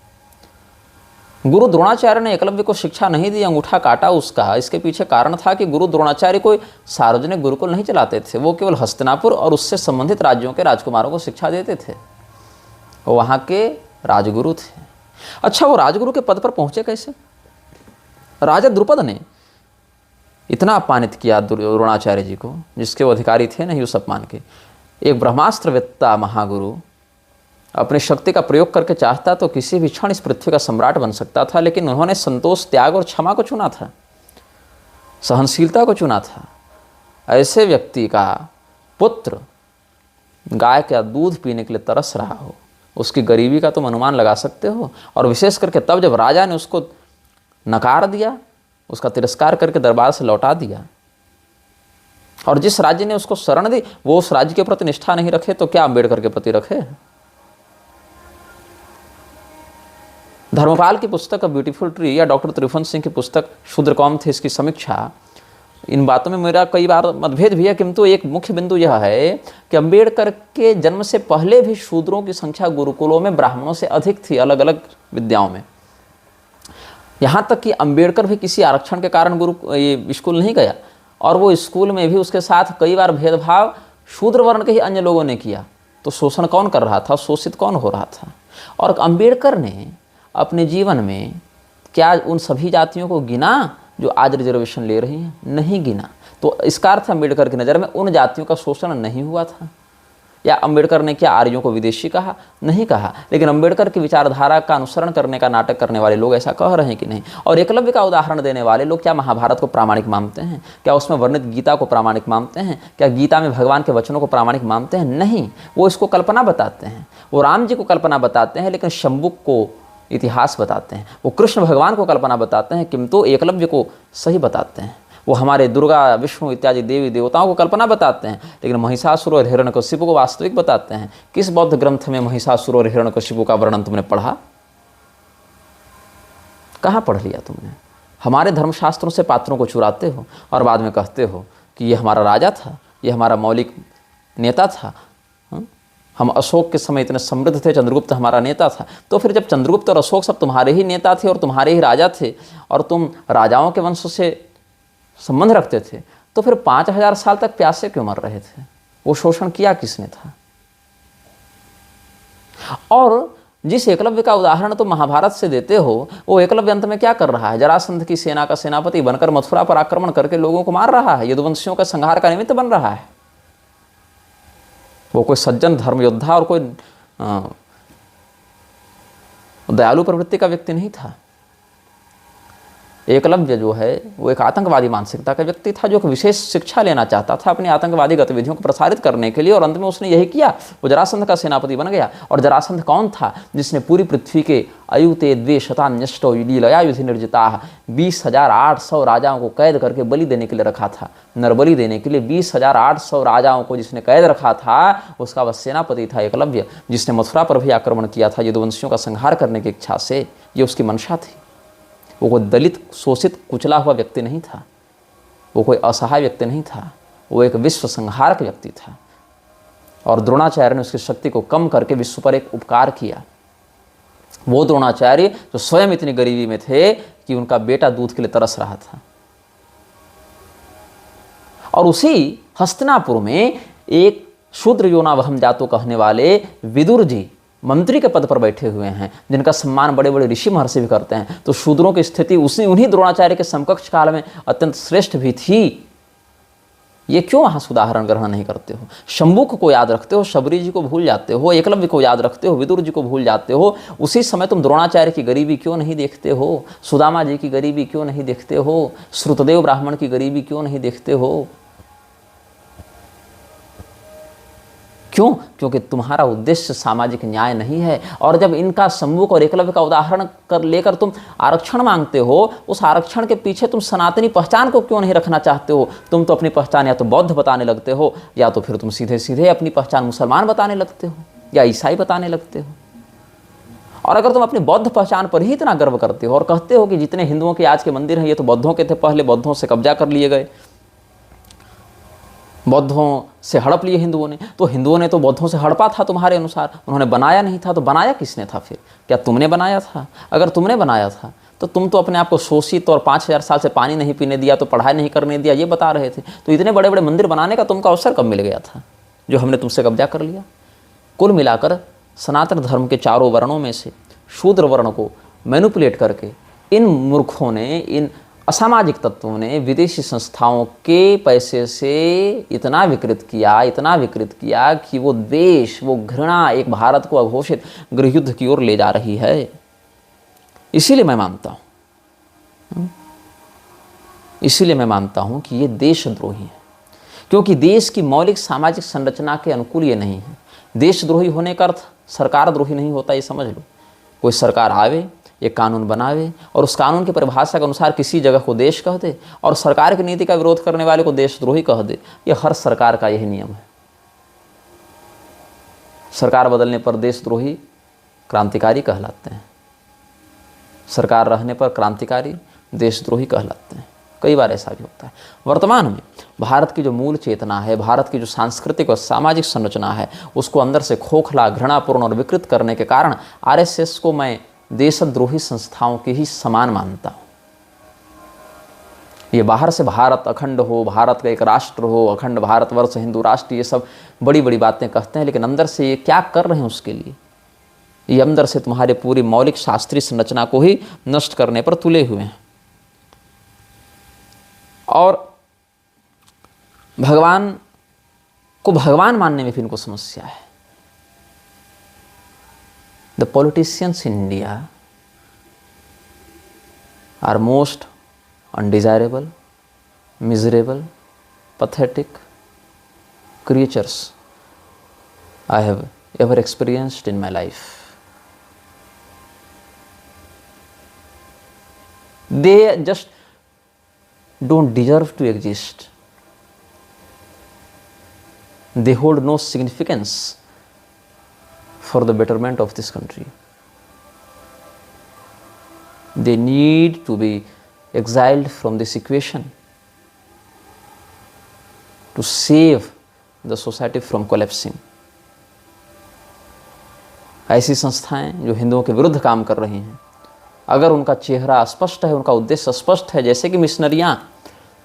गुरु द्रोणाचार्य ने एकलव्य को शिक्षा नहीं दी, अंगूठा काटा उसका। इसके पीछे कारण था कि गुरु द्रोणाचार्य कोई सार्वजनिक गुरुकुल नहीं चलाते थे, वो केवल हस्तिनापुर और उससे संबंधित राज्यों के राजकुमारों को शिक्षा देते थे। वो वहाँ के राजगुरु थे। अच्छा, वो राजगुरु के पद पर पहुँचे कैसे? राजा द्रुपद ने इतना अपमानित किया द्रोणाचार्य जी को, जिसके वो अधिकारी थे नहीं उस अपमान के। एक ब्रह्मास्त्रवेत्ता महागुरु अपनी शक्ति का प्रयोग करके चाहता तो किसी भी क्षण इस पृथ्वी का सम्राट बन सकता था, लेकिन उन्होंने संतोष, त्याग और क्षमा को चुना था, सहनशीलता को चुना था। ऐसे व्यक्ति का पुत्र गाय का दूध पीने के लिए तरस रहा हो, उसकी गरीबी का तुम अनुमान लगा सकते हो। और विशेष करके तब जब राजा ने उसको नकार दिया, उसका तिरस्कार करके दरबार से लौटा दिया, और जिस राज्य ने उसको शरण दी वो उस राज्य के प्रति निष्ठा नहीं रखे, तो क्या अम्बेडकर के प्रति रखे? धर्मपाल की पुस्तक ब्यूटीफुल ट्री या डॉक्टर त्रिभुवन सिंह की पुस्तक शूद्र कौम थे, इसकी समीक्षा, इन बातों में मेरा कई बार मतभेद भी है, किंतु एक मुख्य बिंदु यह है कि अम्बेडकर के जन्म से पहले भी शूद्रों की संख्या गुरुकुलों में ब्राह्मणों से अधिक थी, अलग अलग विद्याओं में। यहाँ तक कि अम्बेडकर भी किसी आरक्षण के कारण ये स्कूल नहीं गया, और वो स्कूल में भी उसके साथ कई बार भेदभाव शूद्र वर्ण के ही अन्य लोगों ने किया। तो शोषण कौन कर रहा था, शोषित कौन हो रहा था? और अम्बेडकर ने अपने जीवन में क्या उन सभी जातियों को गिना जो आज रिजर्वेशन ले रही हैं? नहीं गिना। तो इसका अर्थ अम्बेडकर की नज़र में उन जातियों का शोषण नहीं हुआ था। या अम्बेडकर ने क्या आर्यों को विदेशी कहा? नहीं कहा। लेकिन अम्बेडकर की विचारधारा का अनुसरण करने का नाटक करने वाले लोग ऐसा कह रहे हैं कि नहीं। और एकलव्य का उदाहरण देने वाले लोग क्या महाभारत को प्रामाणिक मानते हैं? क्या उसमें वर्णित गीता को प्रामाणिक मानते हैं? क्या गीता में भगवान के वचनों को प्रामाणिक मानते हैं? नहीं, वो इसको कल्पना बताते हैं। वो राम जी को कल्पना बताते हैं, लेकिन शंबुक को इतिहास बताते हैं। वो कृष्ण भगवान को कल्पना बताते हैं, किंतु एकलव्य को सही बताते हैं। वो हमारे दुर्गा, विष्णु इत्यादि देवी देवताओं को कल्पना बताते हैं, लेकिन महिषासुर और हिरण्यकशिपु को वास्तविक बताते हैं। किस बौद्ध ग्रंथ में महिषासुर और हिरण्यकशिपु का वर्णन तुमने पढ़ा? कहाँ पढ़ लिया तुमने? हमारे धर्मशास्त्रों से पात्रों को चुराते हो और बाद में कहते हो कि ये हमारा राजा था, ये हमारा मौलिक नेता था। हम अशोक के समय इतने समृद्ध थे, चंद्रगुप्त हमारा नेता था। तो फिर जब चंद्रगुप्त और अशोक सब तुम्हारे ही नेता थे और तुम्हारे ही राजा थे, और तुम राजाओं के वंश से संबंध रखते थे, तो फिर 5000 साल तक प्यासे क्यों मर रहे थे? वो शोषण किया किसने था? और जिस एकलव्य का उदाहरण तुम महाभारत से देते हो, वो एकलव्य अंत में क्या कर रहा है? जरासंध की सेना का सेनापति बनकर मथुरा पर आक्रमण करके लोगों को मार रहा है, यदुवंशियों का संहार का निमित्त बन रहा है। वो कोई सज्जन धर्म योद्धा और कोई दयालु प्रवृत्ति का व्यक्ति नहीं था। एकलव्य जो है वो एक आतंकवादी मानसिकता का व्यक्ति था, जो एक विशेष शिक्षा लेना चाहता था अपनी आतंकवादी गतिविधियों को प्रसारित करने के लिए, और अंत में उसने यही किया। वो जरासंध का सेनापति बन गया। और जरासंध कौन था? जिसने पूरी पृथ्वी के अयुते द्वे शतान्यष्टो लीलया युधि निर्जिता 20,800 राजाओं को कैद करके बलि देने के लिए रखा था। नरबलि देने के लिए 20,800 राजाओं को जिसने कैद रखा था, उसका वह सेनापति था एकलव्य, जिसने मथुरा पर भी आक्रमण किया था यदुवंशियों का संहार करने की इच्छा से। ये उसकी मंशा थी। वो कोई दलित, शोषित, कुचला हुआ व्यक्ति नहीं था, वो कोई असहाय व्यक्ति नहीं था, वो एक विश्व संहारक व्यक्ति था। और द्रोणाचार्य ने उसकी शक्ति को कम करके विश्व पर एक उपकार किया। वो द्रोणाचार्य जो स्वयं इतनी गरीबी में थे कि उनका बेटा दूध के लिए तरस रहा था। और उसी हस्तिनापुर में एक शूद्र योना वहम जातो कहने वाले विदुर जी मंत्री के पद पर बैठे हुए हैं, जिनका सम्मान बड़े बड़े ऋषि महर्षि भी करते हैं। तो शूद्रों की स्थिति उन्हीं द्रोणाचार्य के समकक्ष काल में अत्यंत श्रेष्ठ भी थी। ये क्यों वहाँ उदाहरण ग्रहण नहीं करते हो? शंभुक को याद रखते हो, शबरी जी को भूल जाते हो, एकलव्य को याद रखते हो, विदुर जी को भूल जाते हो। उसी समय तुम द्रोणाचार्य की गरीबी क्यों नहीं देखते हो? सुदामा जी की गरीबी क्यों नहीं देखते हो? श्रुतदेव ब्राह्मण की गरीबी क्यों नहीं देखते हो? क्यों? क्योंकि तुम्हारा उद्देश्य सामाजिक न्याय नहीं है। और जब इनका शंभुक और एकलव्य का उदाहरण लेकर तुम आरक्षण मांगते हो, उस आरक्षण के पीछे तुम सनातनी पहचान को क्यों नहीं रखना चाहते हो? तुम तो अपनी पहचान या तो बौद्ध बताने लगते हो, या तो फिर तुम सीधे सीधे अपनी पहचान मुसलमान बताने लगते हो या ईसाई बताने लगते हो। और अगर तुम अपनी बौद्ध पहचान पर ही इतना गर्व करते हो और कहते हो कि जितने हिंदुओं के आज के मंदिर हैं ये तो बौद्धों के थे, पहले बौद्धों से कब्जा कर लिए गए, बौद्धों से हड़प लिए हिंदुओं ने, तो हिंदुओं ने तो बौद्धों से हड़पा था तुम्हारे अनुसार, उन्होंने बनाया नहीं था। तो बनाया किसने था फिर? क्या तुमने बनाया था? अगर तुमने बनाया था तो तुम तो अपने आप को शोषित और 5000 साल से पानी नहीं पीने दिया, तो पढ़ाई नहीं करने दिया, ये बता रहे थे। तो इतने बड़े बड़े मंदिर बनाने का तुमको अवसर कब मिल गया था जो हमने तुमसे कब्जा कर लिया? कुल मिलाकर सनातन धर्म के चारों वर्णों में से शूद्र वर्ण को मैनिपुलेट करके इन मूर्खों ने, इन असामाजिक तत्वों ने विदेशी संस्थाओं के पैसे से इतना विकृत किया कि वो द्वेष, वो घृणा एक भारत को अघोषित गृहयुद्ध की ओर ले जा रही है। इसीलिए मैं मानता हूं कि ये देशद्रोही है, क्योंकि देश की मौलिक सामाजिक संरचना के अनुकूल ये नहीं है। देशद्रोही होने का अर्थ सरकार द्रोही नहीं होता, ये समझ लो। कोई सरकार आवे, एक कानून बनावे और उस कानून की परिभाषा के अनुसार किसी जगह को देश कह दे और सरकार की नीति का विरोध करने वाले को देशद्रोही कह दे, ये हर सरकार का यही नियम है। सरकार बदलने पर देशद्रोही क्रांतिकारी कहलाते हैं, सरकार रहने पर क्रांतिकारी देशद्रोही कहलाते हैं। कई बार ऐसा भी होता है। वर्तमान में भारत की जो मूल चेतना है, भारत की जो सांस्कृतिक और सामाजिक संरचना है, उसको अंदर से खोखला, घृणापूर्ण और विकृत करने के कारण आरएसएस को मैं देशद्रोही संस्थाओं के ही समान मानता हूँ। ये बाहर से भारत अखंड हो, भारत का एक राष्ट्र हो, अखंड भारतवर्ष, हिंदू राष्ट्र, ये सब बड़ी बड़ी बातें कहते हैं, लेकिन अंदर से ये क्या कर रहे हैं उसके लिए? ये अंदर से तुम्हारे पूरी मौलिक शास्त्रीय संरचना को ही नष्ट करने पर तुले हुए हैं। और भगवान को भगवान मानने में भी इनको समस्या है। The politicians in India are most undesirable, miserable, pathetic creatures I have ever experienced in my life. They just don't deserve to exist. They hold no significance for the betterment of this country. They need to be exiled from this equation to save the society from collapsing. ऐसी संस्थाएं जो हिंदुओं के विरुद्ध काम कर रही हैं, अगर उनका चेहरा स्पष्ट है, उनका उद्देश्य स्पष्ट है, जैसे कि मिशनरियाँ,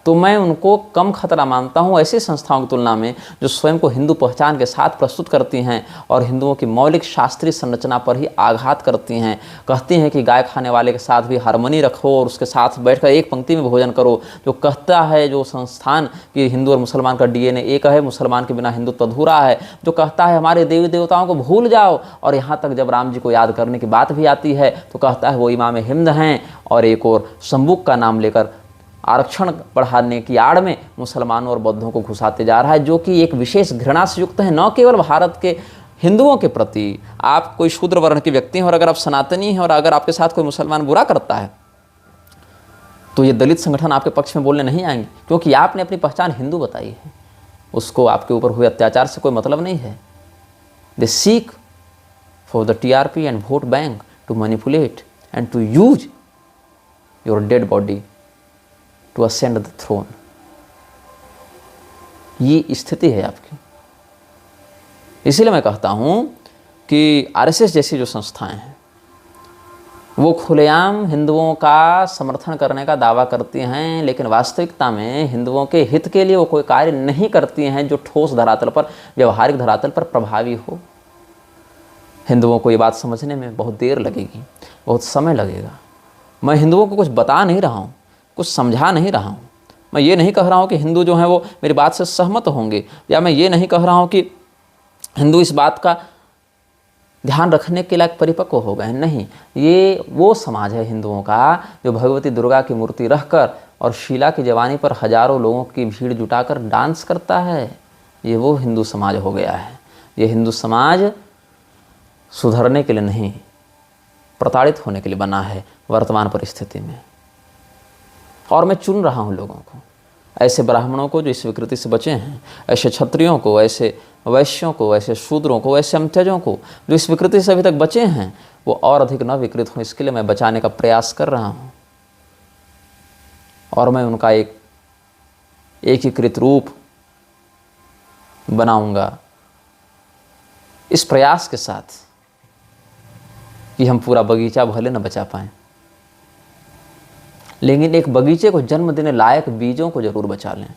तो मैं उनको कम खतरा मानता हूँ ऐसी संस्थाओं की तुलना में जो स्वयं को हिंदू पहचान के साथ प्रस्तुत करती हैं और हिंदुओं की मौलिक शास्त्रीय संरचना पर ही आघात करती हैं। कहती हैं कि गाय खाने वाले के साथ भी हार्मनी रखो और उसके साथ बैठकर एक पंक्ति में भोजन करो। जो कहता है, जो संस्थान कि हिंदू और मुसलमान का डीएनए एक है, मुसलमान के बिना हिंदुत्व अधूरा है, जो कहता है हमारे देवी देवताओं को भूल जाओ, और यहाँ तक जब राम जी को याद करने की बात भी आती है तो कहता है वो इमाम हिंद हैं, और एक और शंभुक का नाम लेकर आरक्षण बढ़ाने की आड़ में मुसलमानों और बौद्धों को घुसाते जा रहा है, जो कि एक विशेष घृणा से युक्त है, न केवल भारत के हिंदुओं के प्रति। आप कोई शूद्र वर्ण के व्यक्ति हैं और अगर आप सनातनी हैं और अगर आपके साथ कोई मुसलमान बुरा करता है तो ये दलित संगठन आपके पक्ष में बोलने नहीं आएंगे, क्योंकि आपने अपनी पहचान हिंदू बताई है। उसको आपके ऊपर हुए अत्याचार से कोई मतलब नहीं है। They seek for the TRP and vote bank to manipulate and to use your dead body to ascend the throne. ये स्थिति है आपकी। इसीलिए मैं कहता हूं कि आरएसएस जैसी जो संस्थाएं हैं वो खुलेआम हिंदुओं का समर्थन करने का दावा करती हैं, लेकिन वास्तविकता में हिंदुओं के हित के लिए वो कोई कार्य नहीं करती हैं जो ठोस धरातल पर, व्यवहारिक धरातल पर प्रभावी हो। हिंदुओं को ये बात समझने में बहुत देर लगेगी, बहुत समय लगेगा। मैं हिंदुओं को कुछ बता नहीं रहा हूँ, कुछ समझा नहीं रहा हूँ। मैं ये नहीं कह रहा हूँ कि हिंदू जो हैं वो मेरी बात से सहमत होंगे, या मैं ये नहीं कह रहा हूँ कि हिंदू इस बात का ध्यान रखने के लायक परिपक्व हो गए हैं। नहीं, ये वो समाज है हिंदुओं का जो भगवती दुर्गा की मूर्ति रखकर और शीला की जवानी पर हजारों लोगों की भीड़ जुटाकर डांस करता है। ये वो हिंदू समाज हो गया है। ये हिंदू समाज सुधरने के लिए नहीं, प्रताड़ित होने के लिए बना है वर्तमान परिस्थिति में। और मैं चुन रहा हूँ लोगों को, ऐसे ब्राह्मणों को जो इस विकृति से बचे हैं, ऐसे क्षत्रियों को, ऐसे वैश्यों को, ऐसे शूद्रों को, ऐसे अमत्यजों को जो इस विकृति से अभी तक बचे हैं, वो और अधिक न विकृत हों, इसके लिए मैं बचाने का प्रयास कर रहा हूँ। और मैं उनका एक एकीकृत रूप बनाऊंगा इस प्रयास के साथ कि हम पूरा बगीचा भले न बचा पाएं, लेकिन एक बगीचे को जन्म देने लायक बीजों को जरूर बचा लें।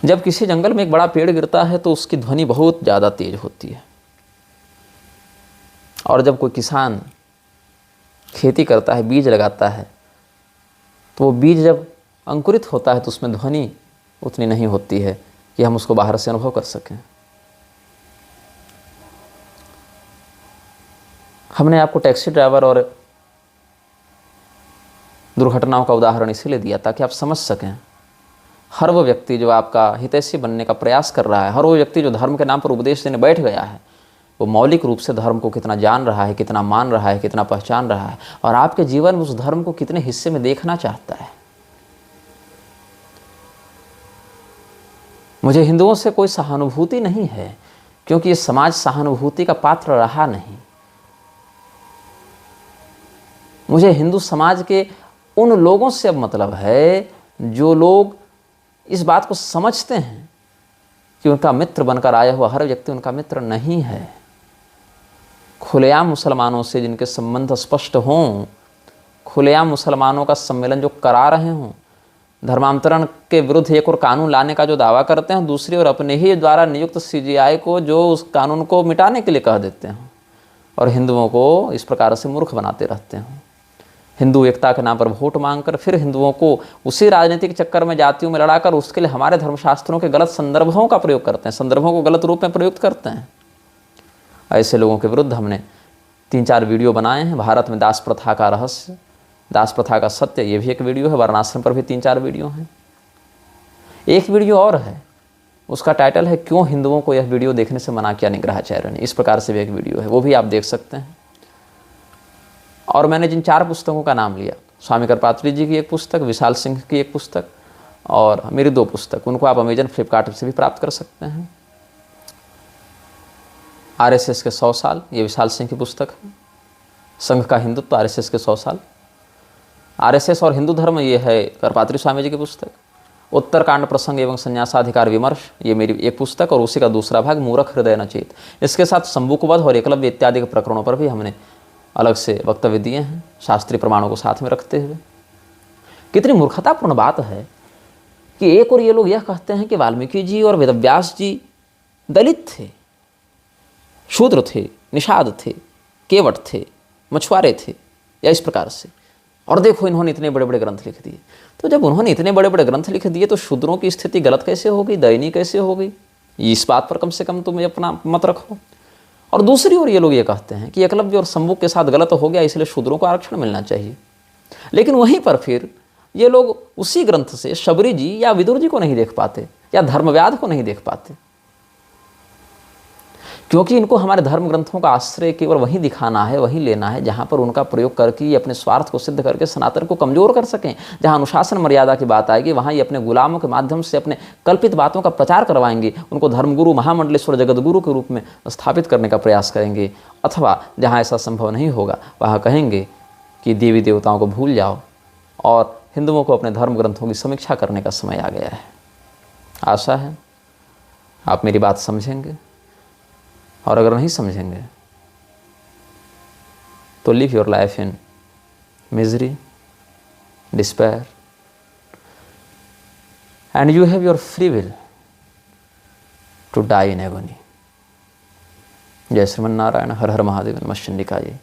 जब किसी जंगल में एक बड़ा पेड़ गिरता है तो उसकी ध्वनि बहुत ज़्यादा तेज होती है, और जब कोई किसान खेती करता है, बीज लगाता है, तो वो बीज जब अंकुरित होता है तो उसमें ध्वनि उतनी नहीं होती है कि हम उसको बाहर से अनुभव कर सकें। हमने आपको टैक्सी ड्राइवर और दुर्घटनाओं का उदाहरण इसीलिए दिया ताकि आप समझ सकें। हर वो व्यक्ति जो आपका हितैषी बनने का प्रयास कर रहा है, हर वो व्यक्ति जो धर्म के नाम पर उपदेश देने बैठ गया है, वो मौलिक रूप से धर्म को कितना जान रहा है, कितना मान रहा है, कितना पहचान रहा है, और आपके जीवन में उस धर्म को कितने हिस्से में देखना चाहता है। मुझे हिंदुओं से कोई सहानुभूति नहीं है, क्योंकि ये समाज सहानुभूति का पात्र रहा नहीं। मुझे हिंदू समाज के उन लोगों से अब मतलब है जो लोग इस बात को समझते हैं कि उनका मित्र बनकर आया हुआ हर व्यक्ति उनका मित्र नहीं है। खुलेआम मुसलमानों से जिनके संबंध स्पष्ट हों, खुलेआम मुसलमानों का सम्मेलन जो करा रहे हों, धर्मांतरण के विरुद्ध एक और कानून लाने का जो दावा करते हैं, दूसरी ओर अपने ही द्वारा नियुक्त CGI को जो उस कानून को मिटाने के लिए कह देते हैं, और हिंदुओं को इस प्रकार से मूर्ख बनाते रहते हैं। हिंदू एकता के नाम पर वोट मांगकर फिर हिंदुओं को उसी राजनीतिक चक्कर में, जातियों में लड़ाकर उसके लिए हमारे धर्मशास्त्रों के गलत संदर्भों का प्रयोग करते हैं, संदर्भों को गलत रूप में प्रयुक्त करते हैं। ऐसे लोगों के विरुद्ध हमने 3-4 वीडियो बनाए हैं। भारत में दास प्रथा का रहस्य, दास प्रथा का सत्य, ये भी एक वीडियो है। वर्णाश्रम पर भी 3-4 वीडियो हैं। एक वीडियो और है, उसका टाइटल है क्यों हिंदुओं को यह वीडियो देखने से मना किया निग्रहाचार्य ने। इस प्रकार से भी एक वीडियो है, वो भी आप देख सकते हैं। और मैंने जिन 4 पुस्तकों का नाम लिया, स्वामी करपात्री जी की एक पुस्तक, विशाल सिंह की एक पुस्तक, और मेरी 2 पुस्तक, उनको आप अमेजन, फ्लिपकार्ट से भी प्राप्त कर सकते हैं। RSS के 100 साल, ये विशाल सिंह की पुस्तक है। संघ का हिंदुत्व, RSS के 100 साल। RSS और हिंदू धर्म, ये है करपात्री स्वामी जी की पुस्तक। उत्तरकांड प्रसंग एवं संन्यासाधिकार विमर्श, ये मेरी एक पुस्तक, और उसी का दूसरा भाग मूर्ख हृदय नचेत। इसके साथ शंभुकवध और एकलव्य इत्यादि के प्रकरणों पर भी हमने अलग से वक्तव्य दिए हैं, शास्त्रीय प्रमाणों को साथ में रखते हुए। कितनी मूर्खतापूर्ण बात है कि एक और ये लोग यह कहते हैं कि वाल्मीकि जी और वेदव्यास जी दलित थे, शूद्र थे, निषाद थे, केवट थे, मछुआरे थे, या इस प्रकार से, और देखो इन्होंने इतने बड़े बड़े ग्रंथ लिख दिए। तो जब उन्होंने इतने बड़े बड़े ग्रंथ लिख दिए तो शूद्रों की स्थिति गलत कैसे होगी, दयनीय कैसे होगी? इस बात पर कम से कम तुम अपना मत रखो। और दूसरी ओर ये लोग ये कहते हैं कि एकलव्य और शंभुक के साथ गलत हो गया, इसलिए शूद्रों को आरक्षण मिलना चाहिए। लेकिन वहीं पर फिर ये लोग उसी ग्रंथ से शबरी जी या विदुर जी को नहीं देख पाते, या धर्मव्याध को नहीं देख पाते, क्योंकि इनको हमारे धर्म ग्रंथों का आश्रय केवल वहीं दिखाना है, वहीं लेना है जहाँ पर उनका प्रयोग करके ये अपने स्वार्थ को सिद्ध करके सनातन को कमजोर कर सकें। जहाँ अनुशासन मर्यादा की बात आएगी वहाँ ये अपने गुलामों के माध्यम से अपने कल्पित बातों का प्रचार करवाएंगे, उनको धर्मगुरु, महामंडलेश्वर, जगतगुरु के रूप में स्थापित करने का प्रयास करेंगे। अथवा जहाँ ऐसा संभव नहीं होगा वहाँ कहेंगे कि देवी देवताओं को भूल जाओ और हिंदुओं को अपने धर्म ग्रंथों की समीक्षा करने का समय आ गया है। आशा है आप मेरी बात समझेंगे, और अगर नहीं समझेंगे तो live your life in misery, despair, and you have your free will to die in agony. जय श्रीमन नारायण, हर हर महादेव, नमः शिवाय।